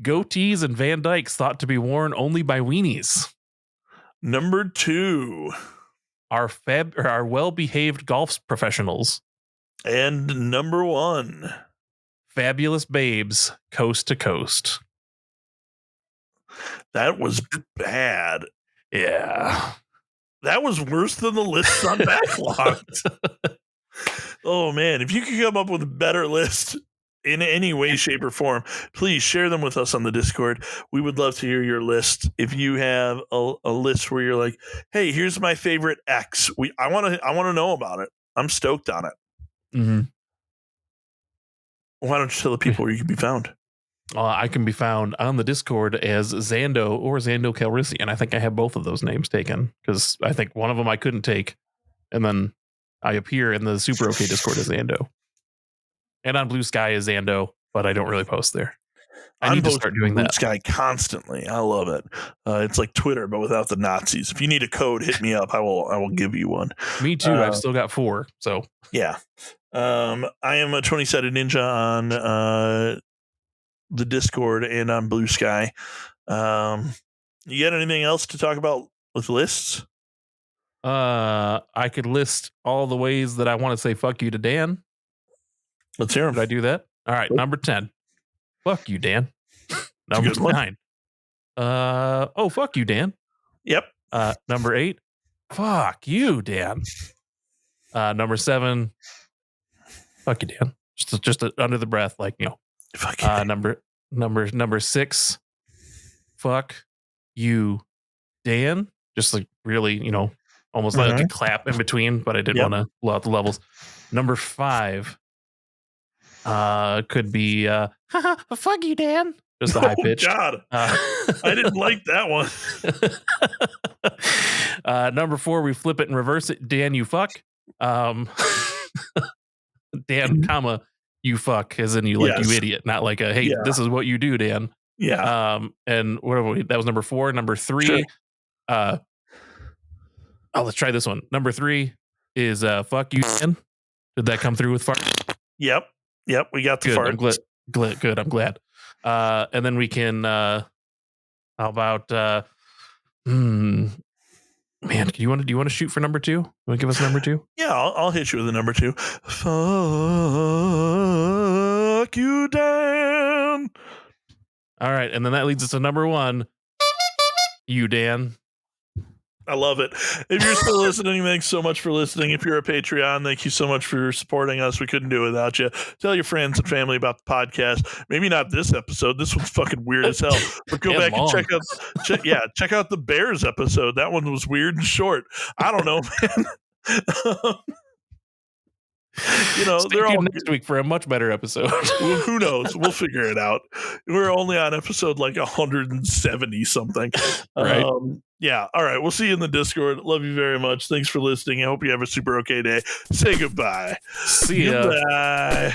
Goatees and Van Dykes thought to be worn only by weenies. Number 2. are well-behaved golf professionals. And number 1, fabulous babes, coast to coast. That was bad. Yeah. That was worse than the lists on Backlogged. Oh, man. If you could come up with a better list in any way, shape, or form, please share them with us on the Discord. We would love to hear your list. If you have a list where you're like, hey, here's my favorite X. I want to know about it. I'm stoked on it. Mm-hmm. Why don't you tell the people where you can be found? I can be found on the Discord as Zando or Zando Calrissian. I think I have both of those names taken because I think one of them I couldn't take. And then I appear in the Super OK Discord as Zando. And on Blue Sky as Zando, but I don't really post there. I need to start doing Blue that. Sky constantly. I love it. It's like Twitter, but without the Nazis. If you need a code, hit me up. I will give you one. Me too. I've still got 4. So yeah. I am a 20-sided ninja on the Discord and on Blue Sky. You got anything else to talk about with lists? I could list all the ways that I want to say fuck you to Dan. Let's hear them. Did I do that? All right. Number 10. Fuck you, Dan. Number 9. Fuck you, Dan. Yep. Number 8. Fuck you, Dan. Number 7. Fuck you, Dan. Just under the breath, like, you know. Fuck you. Number 6. Fuck you, Dan. Just like really, you know, almost like a clap in between, but I didn't want to blow out the levels. Number 5. Could be fuck you, Dan. Just the high pitch. God, I didn't like that one. Number 4, we flip it and reverse it. Dan, you fuck. Dan, comma, you fuck, as in you like you idiot, not like a hey, this is what you do, Dan. Yeah. And whatever that was number 4. Number 3. Sure. Let's try this one. Number 3 is fuck you, Dan. Did that come through with fart? Yep. We got the good. fart. I'm glad. Good. I'm glad. And then we can. How about? Man, do you want to shoot for number 2? You want to give us number 2? Yeah, I'll hit you with a number 2. Fuck you, Dan. All right, and then that leads us to number 1. You, Dan. I love it. If you're still listening, thanks so much for listening. If you're a Patreon, thank you so much for supporting us. We couldn't do it without you. Tell your friends and family about the podcast. Maybe not this episode. This one's fucking weird as hell. But go back and check out the Bears episode. That one was weird and short. I don't know, man. You know, stay tuned next week for a much better episode. Who knows? We'll figure it out. We're only on episode like 170 something. Right. Yeah. All right. We'll see you in the Discord. Love you very much. Thanks for listening. I hope you have a super okay day. Say goodbye. See ya. Goodbye.